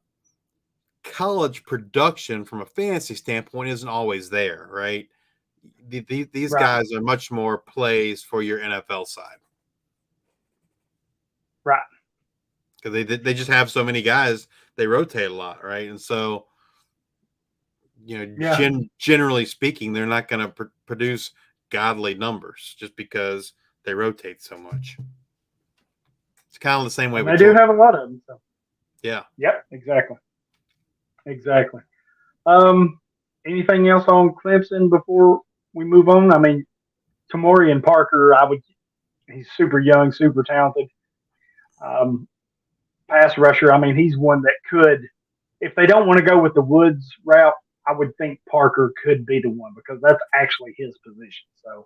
college production from a fantasy standpoint isn't always there, right? These right. guys are much more plays for your NFL side. Right. Because they just have so many guys, they rotate a lot, right? And so, generally speaking, they're not going to produce godly numbers just because they rotate so much. It's kind of the same way. They do have a lot of them. So. Yeah. Yep. Exactly. Anything else on Clemson before we move on? I mean, Tamorian Parker, he's super young, super talented. Pass rusher. I mean, he's one that could, if they don't want to go with the Woods route, I would think Parker could be the one because that's actually his position. So,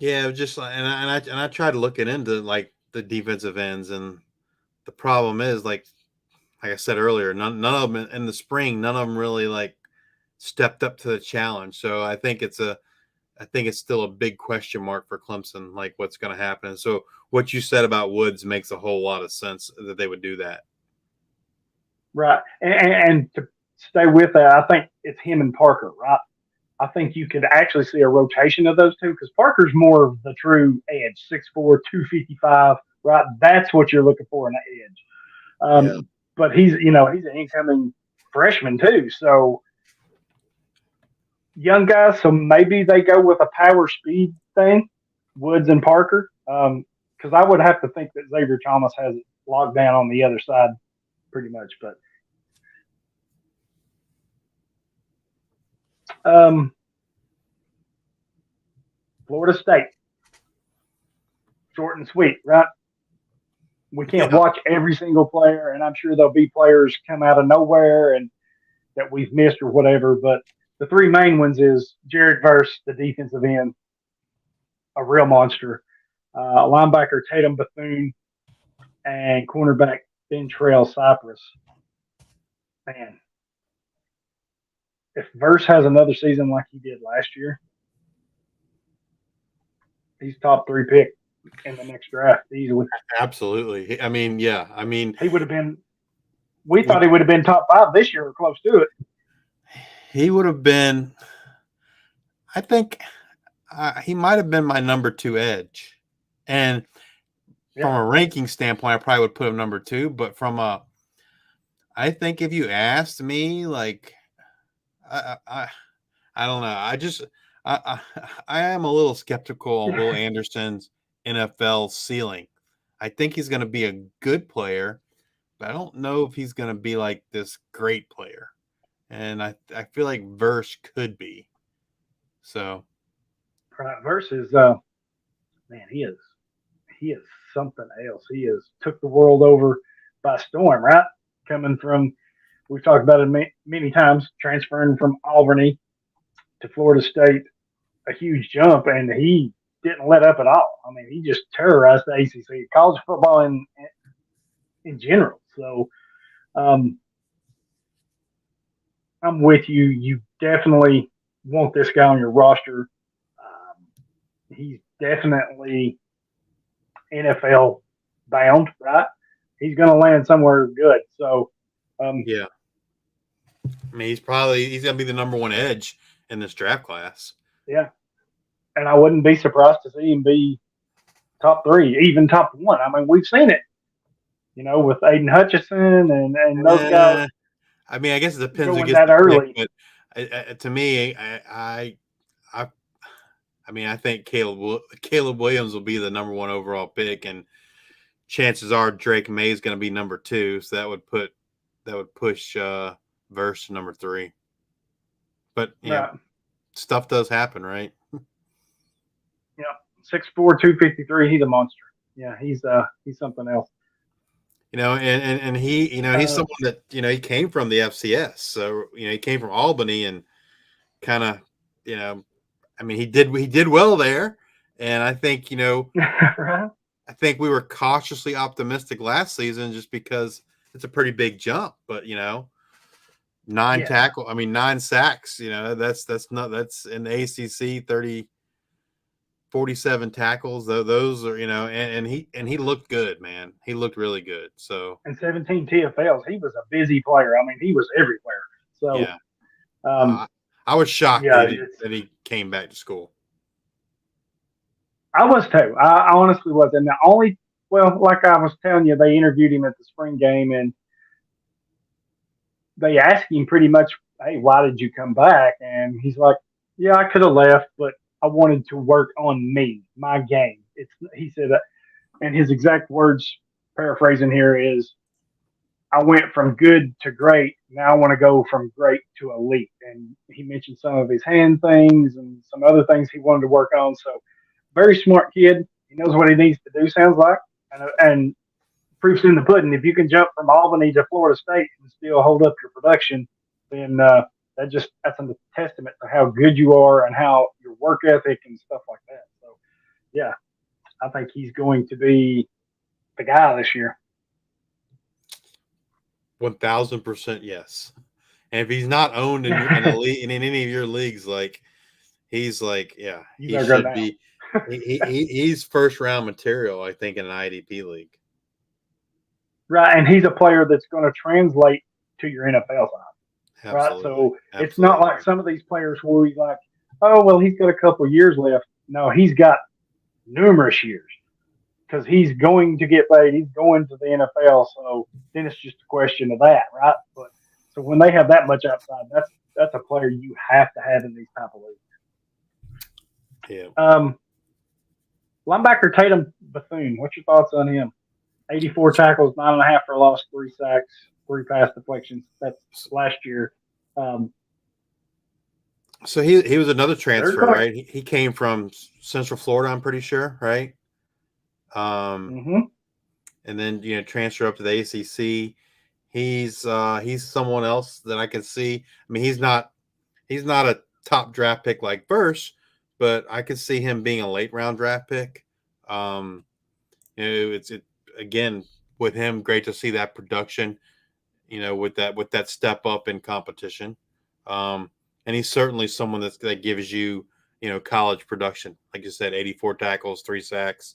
just and I tried to look into like the defensive ends, and the problem is like I said earlier, none of them in the spring, none of them really like stepped up to the challenge. So I think it's still a big question mark for Clemson, like what's going to happen. And so what you said about Woods makes a whole lot of sense that they would do that. Right. And to stay with that, I think it's him and Parker, right? I think you could actually see a rotation of those two because Parker's more of the true edge, 6'4", 255, right? That's what you're looking for in the edge. But he's an incoming freshman too. So young guys, so maybe they go with a power speed thing, Woods and Parker. Because I would have to think that Xavier Thomas has it locked down on the other side pretty much. But Florida State. Short and sweet, right? We can't watch every single player, and I'm sure there'll be players come out of nowhere and that we've missed or whatever. But the 3 main ones is Jared Verse, the defensive end, a real monster. Linebacker Tatum Bethune, and cornerback Ventrell Cypress. Man, if Verse has another season like he did last year, he's top 3 pick in the next draft easily. Absolutely. I mean, yeah. I mean, he would have been. We thought he would have been top 5 this year or close to it. He would have been. I think he might have been my number 2 edge. And from a ranking standpoint, I probably would put him number 2. But I think if you asked me, like, I don't know. I am a little skeptical on Will Anderson's NFL ceiling. I think he's going to be a good player, but I don't know if he's going to be like this great player. and I feel like Verse could be. So Right, versus man, he is something else. He has took the world over by storm, right? Coming from, we've talked about it many times, transferring from Albany to Florida State, a huge jump, and he didn't let up at all. I mean, he just terrorized the ACC, college football in general. So, I'm with you. You definitely want this guy on your roster. He's definitely NFL bound, right? He's going to land somewhere good. So, yeah, I mean, he's going to be the number one edge in this draft class. Yeah, and I wouldn't be surprised to see him be top 3, even top 1. I mean, we've seen it, with Aiden Hutchinson and those guys. I mean, I guess it depends going who gets that the early. Pick, but to me, I mean, I think Caleb Williams will be the number 1 overall pick, and chances are Drake May is going to be number 2, so that would push Verse to number 3. But yeah, stuff does happen, right? Yeah, 6'4", 253. He's a monster. Yeah, he's something else. And he, he's someone that he came from the FCS, so he came from Albany and kind of, I mean, he did well there, and I think Right? I think we were cautiously optimistic last season just because it's a pretty big jump, but 9 sacks, that's in the ACC 47 tackles. Those are, and he looked good, man. He looked really good. So, and 17 TFLs. He was a busy player. I mean, he was everywhere. So, yeah. I was shocked that he came back to school. I was too. I honestly was. And like I was telling you, they interviewed him at the spring game, and they asked him pretty much, "Hey, why did you come back?" And he's like, "Yeah, I could have left, but I wanted to work on me, my game." He said, and his exact words, paraphrasing here, is, "I went from good to great. Now I want to go from great to elite." And he mentioned some of his hand things and some other things he wanted to work on. So, very smart kid. He knows what he needs to do, sounds like, and proof's in the pudding. If you can jump from Albany to Florida State and still hold up your production, then that's a testament to how good you are and how your work ethic and stuff like that. So, yeah, I think he's going to be the guy this year. 1000% yes. And if he's not owned in any of your leagues, like he's like, yeah, he should be. He's first round material, I think, in an IDP league. Right, and he's a player that's going to translate to your NFL side. Absolutely. Right, so it's not like some of these players where he's like, oh, well, he's got a couple of years left. No, he's got numerous years because he's going to get paid. He's going to the NFL, so then it's just a question of that, right? But so when they have that much upside, that's a player you have to have in these type of leagues. Yeah. Linebacker Tatum Bethune, what's your thoughts on him? 84 tackles, 9.5 for loss, 3 sacks, 3 pass deflections. That's last year. So he was another transfer, right? He came from Central Florida, I'm pretty sure, right? And then transfer up to the ACC. He's someone else that I can see. I mean, he's not a top draft pick like Verse, but I could see him being a late round draft pick. Again, with him, great to see that production, with that step up in competition. And he's certainly someone that gives you, college production. Like you said, 84 tackles, 3 sacks,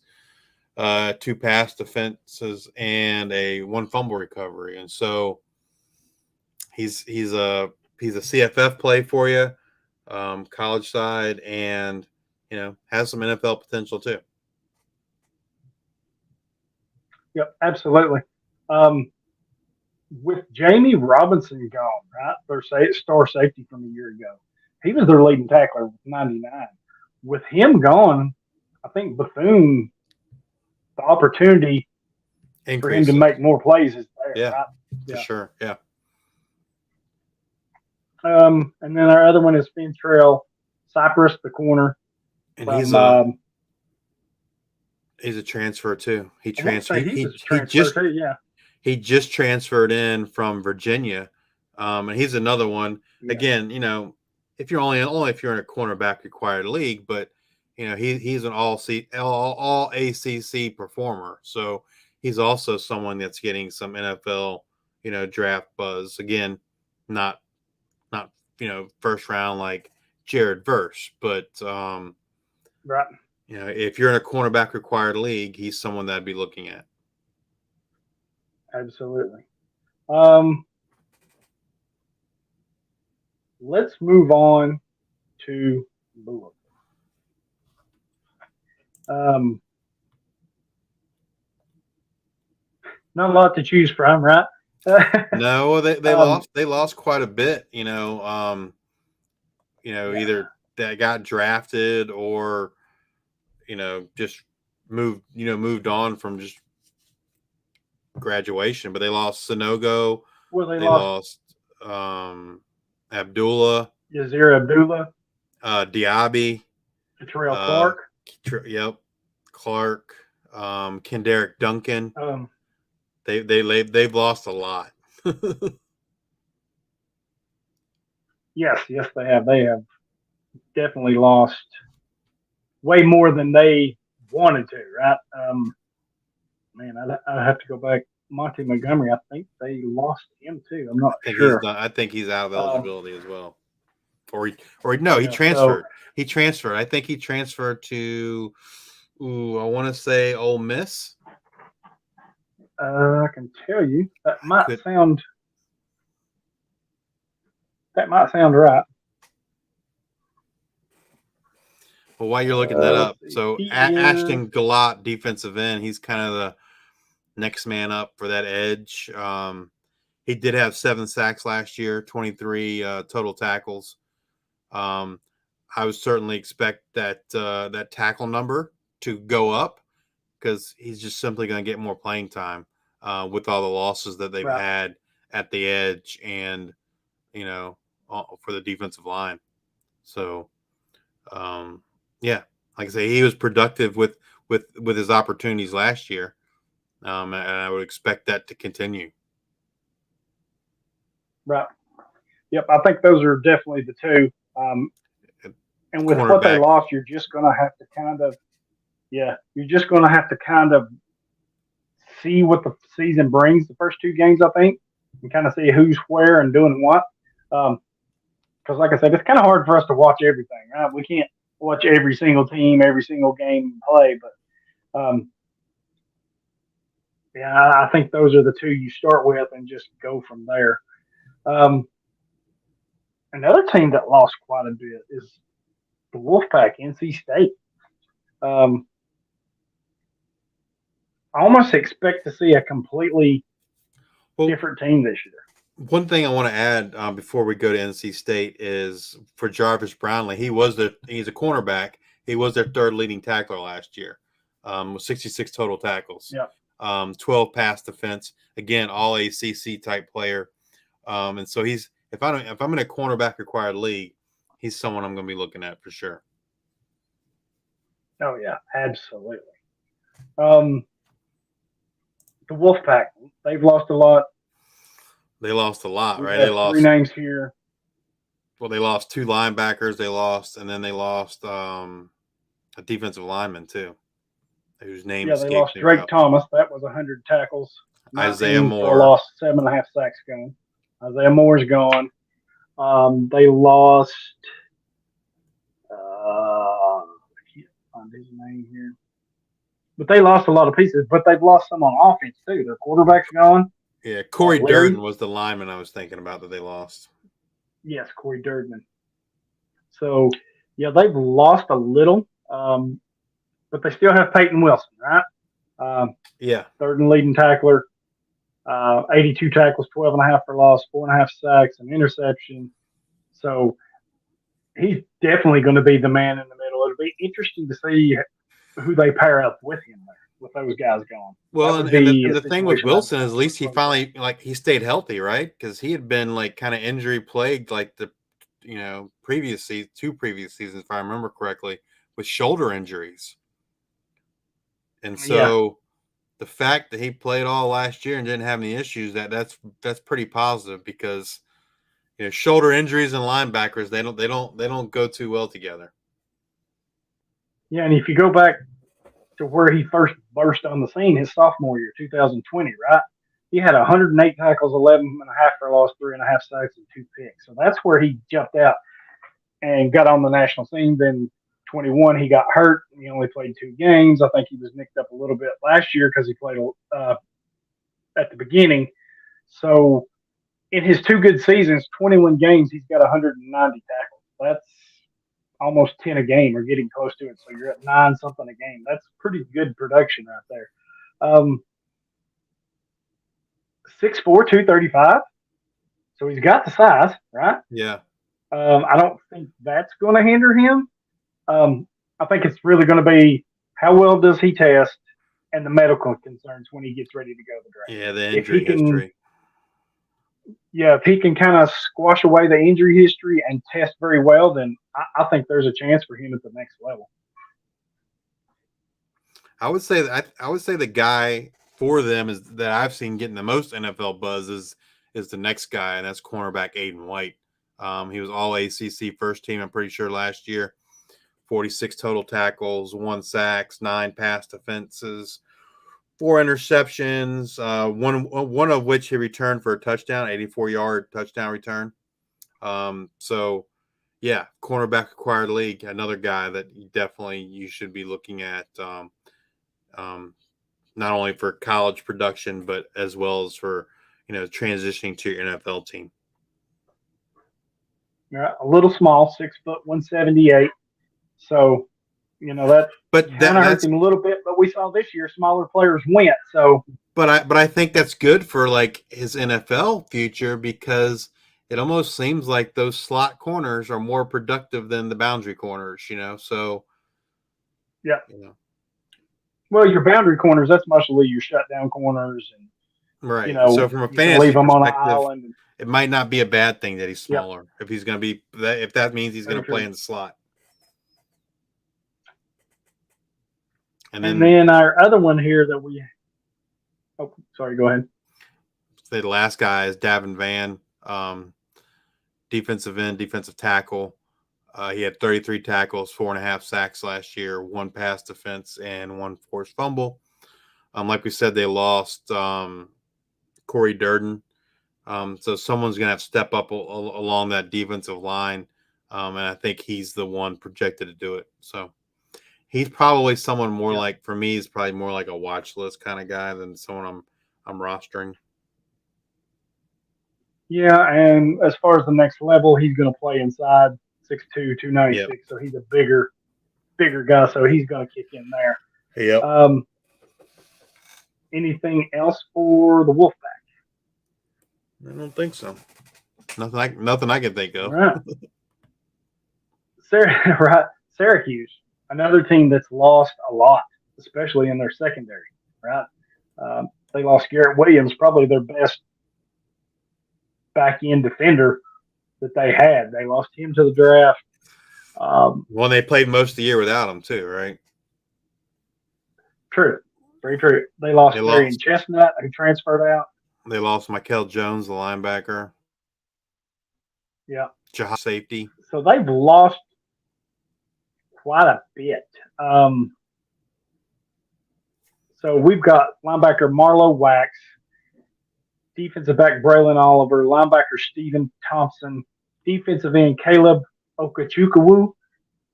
2 pass defenses, and 1 fumble recovery. And so he's a CFF play for you, college side, and, has some NFL potential too. Yep, absolutely. With Jamie Robinson gone, right, their star safety from a year ago, he was their leading tackler with 99. With him gone, I think Bethune, the opportunity for him to make more plays is there. Yeah, right? for sure. Yeah. And then our other one is Fentrell Cypress, the corner. And From, he's a transfer too. He I want to transferred. say he was a transfer too, yeah. He just transferred in from Virginia, and he's another one. Yeah. Again, you know, if you're only if you're in a cornerback required league, but you know he's an all ACC performer, so he's also someone that's getting some NFL draft buzz. Again, not first round like Jared Verse, but right. You know, if you're in a cornerback required league, he's someone that'd be looking at. Absolutely. Let's move on to Louisville. Not a lot to choose from, right? No, they lost quite a bit. Either that got drafted or just moved on from just graduation. But they lost Sanogo. Well, they lost Abdullah, Yazir Abdullah, Diaby, Terrell Clark. Clark, Kendarick Duncan. They've lost a lot. Yes, they have. They have definitely lost way more than they wanted to, right? Man, I have to go back. Monty Montgomery, I think they lost him too. I'm not sure. I think he's out of eligibility as well. He transferred. He transferred. I think he transferred to, I want to say Ole Miss. I can tell you that might sound right. Well, while you're looking that up, so Ashton Gallot, defensive end, he's kind of the next man up for that edge. He did have 7 sacks last year, 23 total tackles. I would certainly expect that tackle number to go up because he's just simply going to get more playing time with all the losses that they've had at the edge and for the defensive line. So, like I say, he was productive with his opportunities last year. And I would expect that to continue. Right. Yep. I think those are definitely the two. And with what they lost, you're just going to have to kind of see what the season brings the first 2 games, I think, and kind of see who's where and doing what. Because like I said, it's kind of hard for us to watch everything, right? We can't watch every single team, every single game play, but I think those are the 2 you start with and just go from there. Another team that lost quite a bit is the Wolfpack, NC State. I almost expect to see a completely different team this year. One thing I want to add before we go to NC State is for Jarvis Brownlee. He's a cornerback. He was their 3rd leading tackler last year with 66 total tackles. Yeah. 12 pass defense. Again, all ACC type player. And so if I'm in a cornerback required league, he's someone I'm going to be looking at for sure. Oh yeah, absolutely. The Wolfpack, they've lost a lot. They lost a lot, right? They lost 3 names here. Well, they lost 2 linebackers. And then they lost a defensive lineman too, whose name they lost Drake Thomas. That was 100 tackles. Isaiah Moore lost 7.5 sacks gone. Isaiah Moore's gone. They lost. I can't find his name here. But they lost a lot of pieces. But they've lost some on offense too. Their quarterback's gone. Yeah, Corey Durden was the lineman I was thinking about that they lost. Yes, Corey Durden. So, they've lost a little, but they still have Peyton Wilson, right? 3rd and leading tackler, 82 tackles, 12.5 for loss, 4.5 sacks, an interception. So, he's definitely going to be the man in the middle. It'll be interesting to see who they pair up with him there. with those guys gone. Well, That would and be the a thing with situation Wilson I'd is at least he close finally he stayed healthy, right? Because he had been like kind of injury plagued like the previous season, 2 previous seasons, if I remember correctly, with shoulder injuries. And so the fact that he played all last year and didn't have any issues, that's pretty positive because shoulder injuries and linebackers they don't go too well together. Yeah, and if you go back to where he first burst on the scene, his sophomore year, 2020, right? He had 108 tackles, 11.5 for loss, 3.5 sacks, and 2 picks. So that's where he jumped out and got on the national scene. Then 21, he got hurt. He only played 2 games. I think he was nicked up a little bit last year because he played at the beginning. So in his 2 good seasons, 21 games, he's got 190 tackles. That's almost 10 a game or getting close to it. So you're at 9 something a game. That's pretty good production right there. 6'4", 235. So he's got the size, right? Yeah. I don't think that's going to hinder him. I think it's really going to be how well does he test and the medical concerns when he gets ready to go to the draft. Yeah, the injury history. Yeah, if he can kind of squash away the injury history and test very well, then I think there's a chance for him at the next level. I would say the guy for them is that I've seen getting the most NFL buzz is the next guy, and that's cornerback Aiden White. He was all ACC first team, I'm pretty sure, last year. 46 total tackles, 1 sacks, 9 pass defenses, 4 interceptions, one of which he returned for a touchdown, 84-yard touchdown return. So, yeah, cornerback acquired league, another guy that you should be looking at, not only for college production but as well as for transitioning to your NFL team. Yeah, a little small, 6 foot, 178. So, that kind of hurts him a little bit. But we saw this year smaller players went. So, but I think that's good for like his NFL future because it almost seems like those slot corners are more productive than the boundary corners. So yeah. Well, your boundary corners, that's mostly your shutdown corners, and right. So from a fantasy leave them on an perspective, island. it might not be a bad thing that he's smaller if he's going to be if that means he's going to play in the slot. And then our other one here that we – oh, sorry, go ahead. The last guy is Davin Van, defensive end, defensive tackle. He had 33 tackles, 4.5 sacks last year, 1 pass defense, and 1 forced fumble. Like we said, they lost Corey Durden. So someone's going to have to step up along that defensive line, and I think he's the one projected to do it. So he's probably someone more like, for me, he's probably more like a watch list kind of guy than someone I'm rostering. Yeah, and as far as the next level, he's going to play inside 6'2", 296. Yep. So he's a bigger guy, so he's going to kick in there. Yep. Anything else for the Wolfpack? I don't think so. Nothing I can think of. Right. Syracuse, another team that's lost a lot, especially in their secondary. Right. They lost Garrett Williams, probably their best back end defender that they had. They lost him to the draft. Well, they played most of the year without him too, right? True. Very true. They lost Darian Chestnut, who transferred out. They lost Michael Jones, the linebacker. Yeah. Safety. So they've lost quite a bit. So we've got linebacker Marlo Wax, defensive back Braylon Oliver, linebacker Stephen Thompson, defensive end Caleb Okachukwu,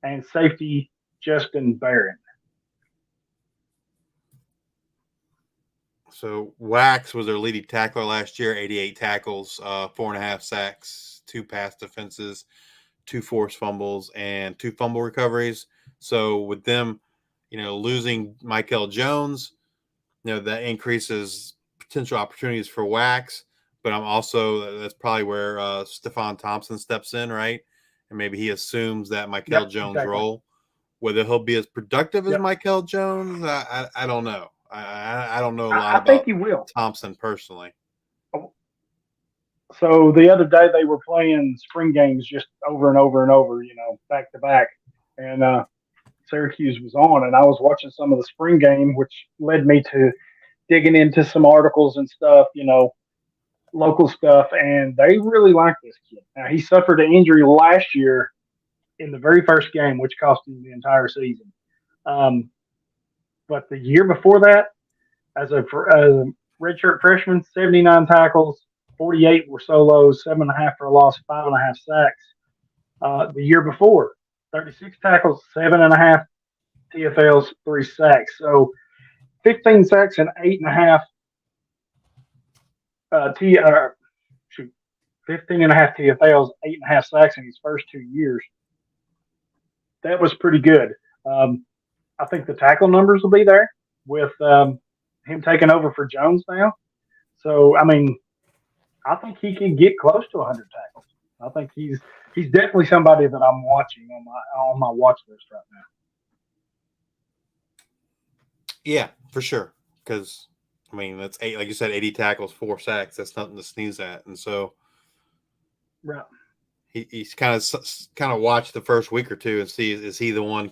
and safety Justin Barron. So Wax was their leading tackler last year, 88 tackles, 4.5 sacks, 2 pass defenses, 2 forced fumbles, and 2 fumble recoveries. So with them, losing Michael Jones, that increases potential opportunities for Wax. But that's probably where Stephon Thompson steps in, right? And maybe he assumes that Michael Jones role. Whether he'll be as productive as Michael Jones, I don't know. I don't know a lot I think about he will. Thompson personally. So the other day they were playing spring games just over and over and over, back to back. And Syracuse was on, and I was watching some of the spring game, which led me to digging into some articles and stuff, local stuff, and they really like this kid. Now, he suffered an injury last year in the very first game, which cost him the entire season. But the year before that, as a redshirt freshman, 79 tackles, 48 were solos, 7.5 for a loss, 5.5 sacks. The year before, 36 tackles, 7.5 TFLs, 3 sacks. So 15 sacks and 8.5 15.5 TFLs, 8.5 sacks in his first 2 years. That was pretty good. I think the tackle numbers will be there with him taking over for Jones now. So, I mean, I think he can get close to 100 tackles. I think he's definitely somebody that I'm watching on my watch list right now. Yeah, for sure. Because I mean, that's like you said, 80 tackles, 4 sacks. That's nothing to sneeze at. And so, right, he's kind of watched the first week or two and see is he the one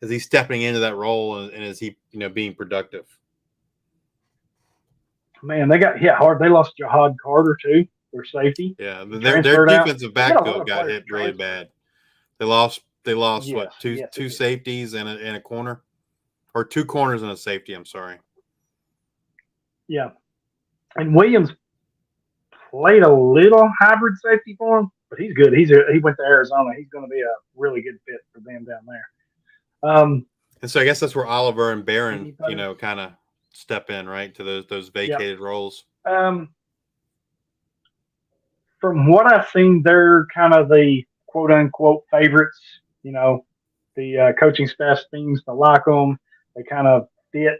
is he stepping into that role and is he being productive? Man, they got hit hard. They lost Jahad Carter too, their safety. Yeah, their defensive backfield got hit really bad. They lost Yes, what two safeties and a corner, or 2 corners and a safety. I'm sorry. Yeah, and Williams played a little hybrid safety for him, but he's good. He went to Arizona. He's going to be a really good fit for them down there. And so I guess that's where Oliver and Barron, kind of step in, right, to those vacated roles. From what I've seen, they're kind of the quote unquote favorites. The coaching staff seems to like them. They kind of fit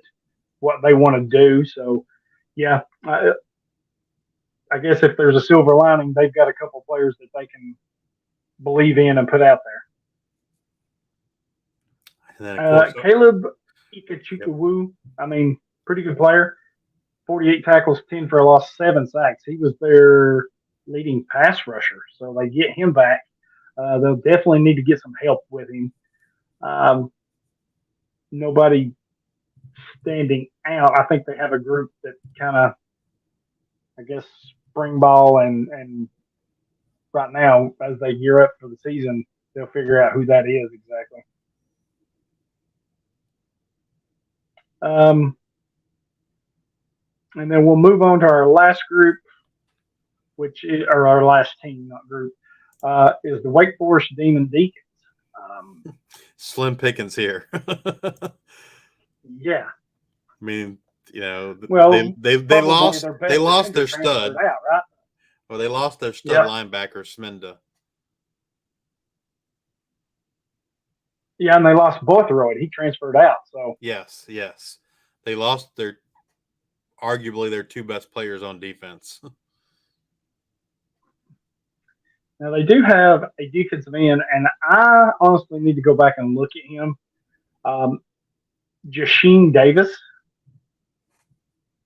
what they want to do. So, yeah, I guess if there's a silver lining, they've got a couple players that they can believe in and put out there. And then, Caleb Ikechukwu, I mean, pretty good player. 48 tackles, 10 for a loss, 7 sacks. He was their leading pass rusher, so they get him back. They'll definitely need to get some help with him. Nobody standing out. I think they have a group that kind of, I guess, spring ball and right now, as they gear up for the season, they'll figure out who that is exactly. And then we'll move on to our last group, or our last team, not group, is the Wake Forest Demon Deacons. Slim pickings here. Yeah. I mean, well, they lost their stud. Out, right? Well, they lost their stud linebacker, Smenda. Yeah, and they lost Bothroyd. He transferred out. So yes, they lost arguably their 2 best players on defense. Now, they do have a defensive end, and I honestly need to go back and look at him. Jasheen Davis.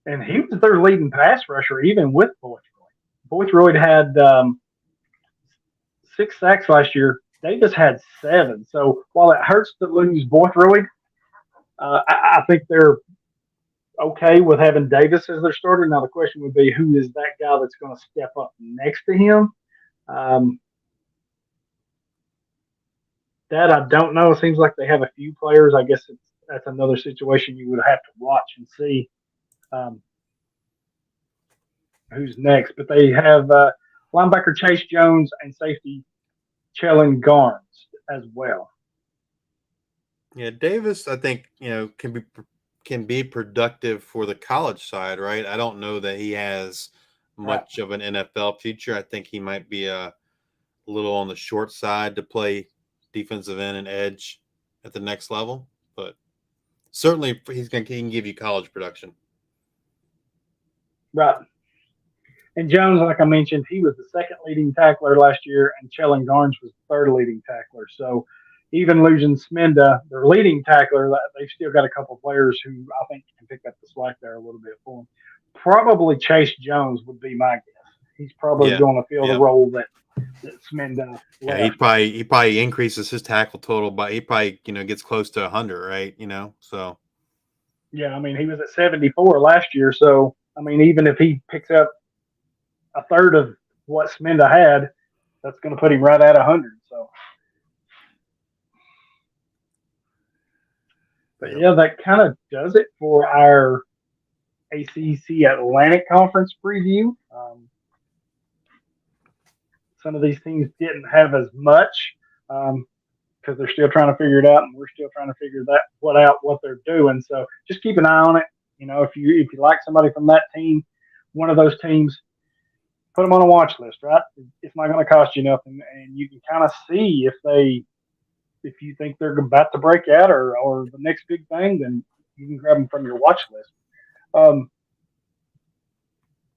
And he was their leading pass rusher, even with Bothroyd. Bothroyd had 6 sacks last year. Davis had 7. So while it hurts to lose Bothroyd, I think they're okay with having Davis as their starter. Now, the question would be, who is that guy that's going to step up next to him? That I don't know. It seems like they have a few players. I guess that's another situation you would have to watch and see who's next. But they have linebacker Chase Jones and safety Chellan Garnes as well. Yeah, Davis, I think, can be productive for the college side, right? I don't know that he has much of an NFL future. I think he might be a little on the short side to play defensive end and edge at the next level, but certainly he can give you college production. Right. And Jones, like I mentioned, he was the 2nd leading tackler last year, and Chellan Garnes was the 3rd leading tackler. So, even losing Smenda, their leading tackler, they've still got a couple players who I think can pick up the slack there a little bit for them. Probably Chase Jones would be my guess. He's probably going to fill the role that Smenda left. Yeah, he probably increases his tackle total, but he probably gets close to 100, right? So. Yeah, I mean he was at 74 last year, so I mean even if he picks up a third of what Smenda had, that's going to put him right at 100. So. But yeah, that kind of does it for our ACC Atlantic Conference preview. Some of these teams didn't have as much because they're still trying to figure it out, and we're still trying to figure out what they're doing. So just keep an eye on it. If you like somebody from that team, one of those teams, put them on a watch list. Right? It's not going to cost you nothing, and you can kind of see if you think they're about to break out or the next big thing, then you can grab them from your watch list.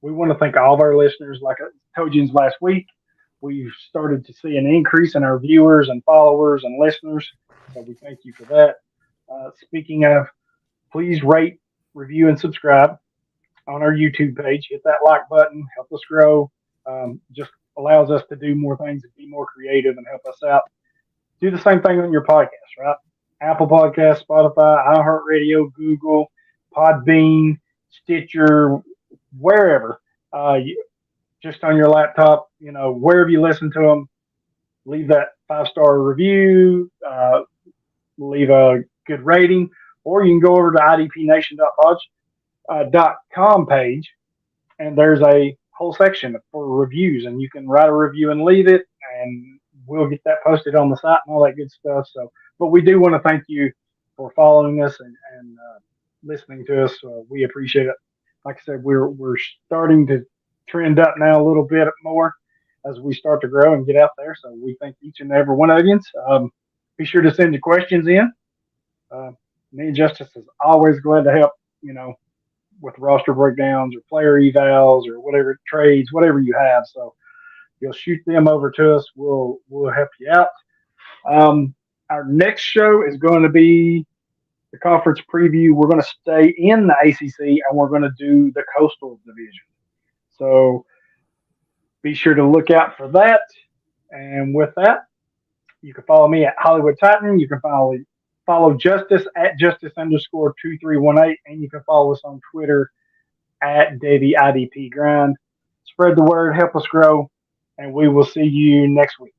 We want to thank all of our listeners. Like I told you last week, we've started to see an increase in our viewers and followers and listeners. So we thank you for that. Speaking of, please rate, review, and subscribe on our YouTube page. Hit that like button. Help us grow. Just allows us to do more things and be more creative and help us out. Do the same thing on your podcast, right? Apple Podcasts, Spotify, iHeartRadio, Google, Podbean, Stitcher, wherever. Just on your laptop, wherever you listen to them, leave that 5-star review, leave a good rating, or you can go over to idpnation.com page, and there's a whole section for reviews, and you can write a review and leave it, and we'll get that posted on the site and all that good stuff. So, but we do want to thank you for following us and listening to us. We appreciate it. Like I said, we're starting to trend up now a little bit more as we start to grow and get out there. So we thank each and every one of you. Be sure to send your questions in. Me and Justice is always glad to help, with roster breakdowns or player evals or whatever trades, whatever you have. So you'll shoot them over to us. We'll help you out. Our next show is going to be the conference preview. We're going to stay in the ACC and we're going to do the Coastal Division. So be sure to look out for that. And with that, you can follow me at Hollywood Titan. You can follow Justice at Justice_2318. And you can follow us on Twitter at Devy IDP Grind. Spread the word, help us grow, and we will see you next week.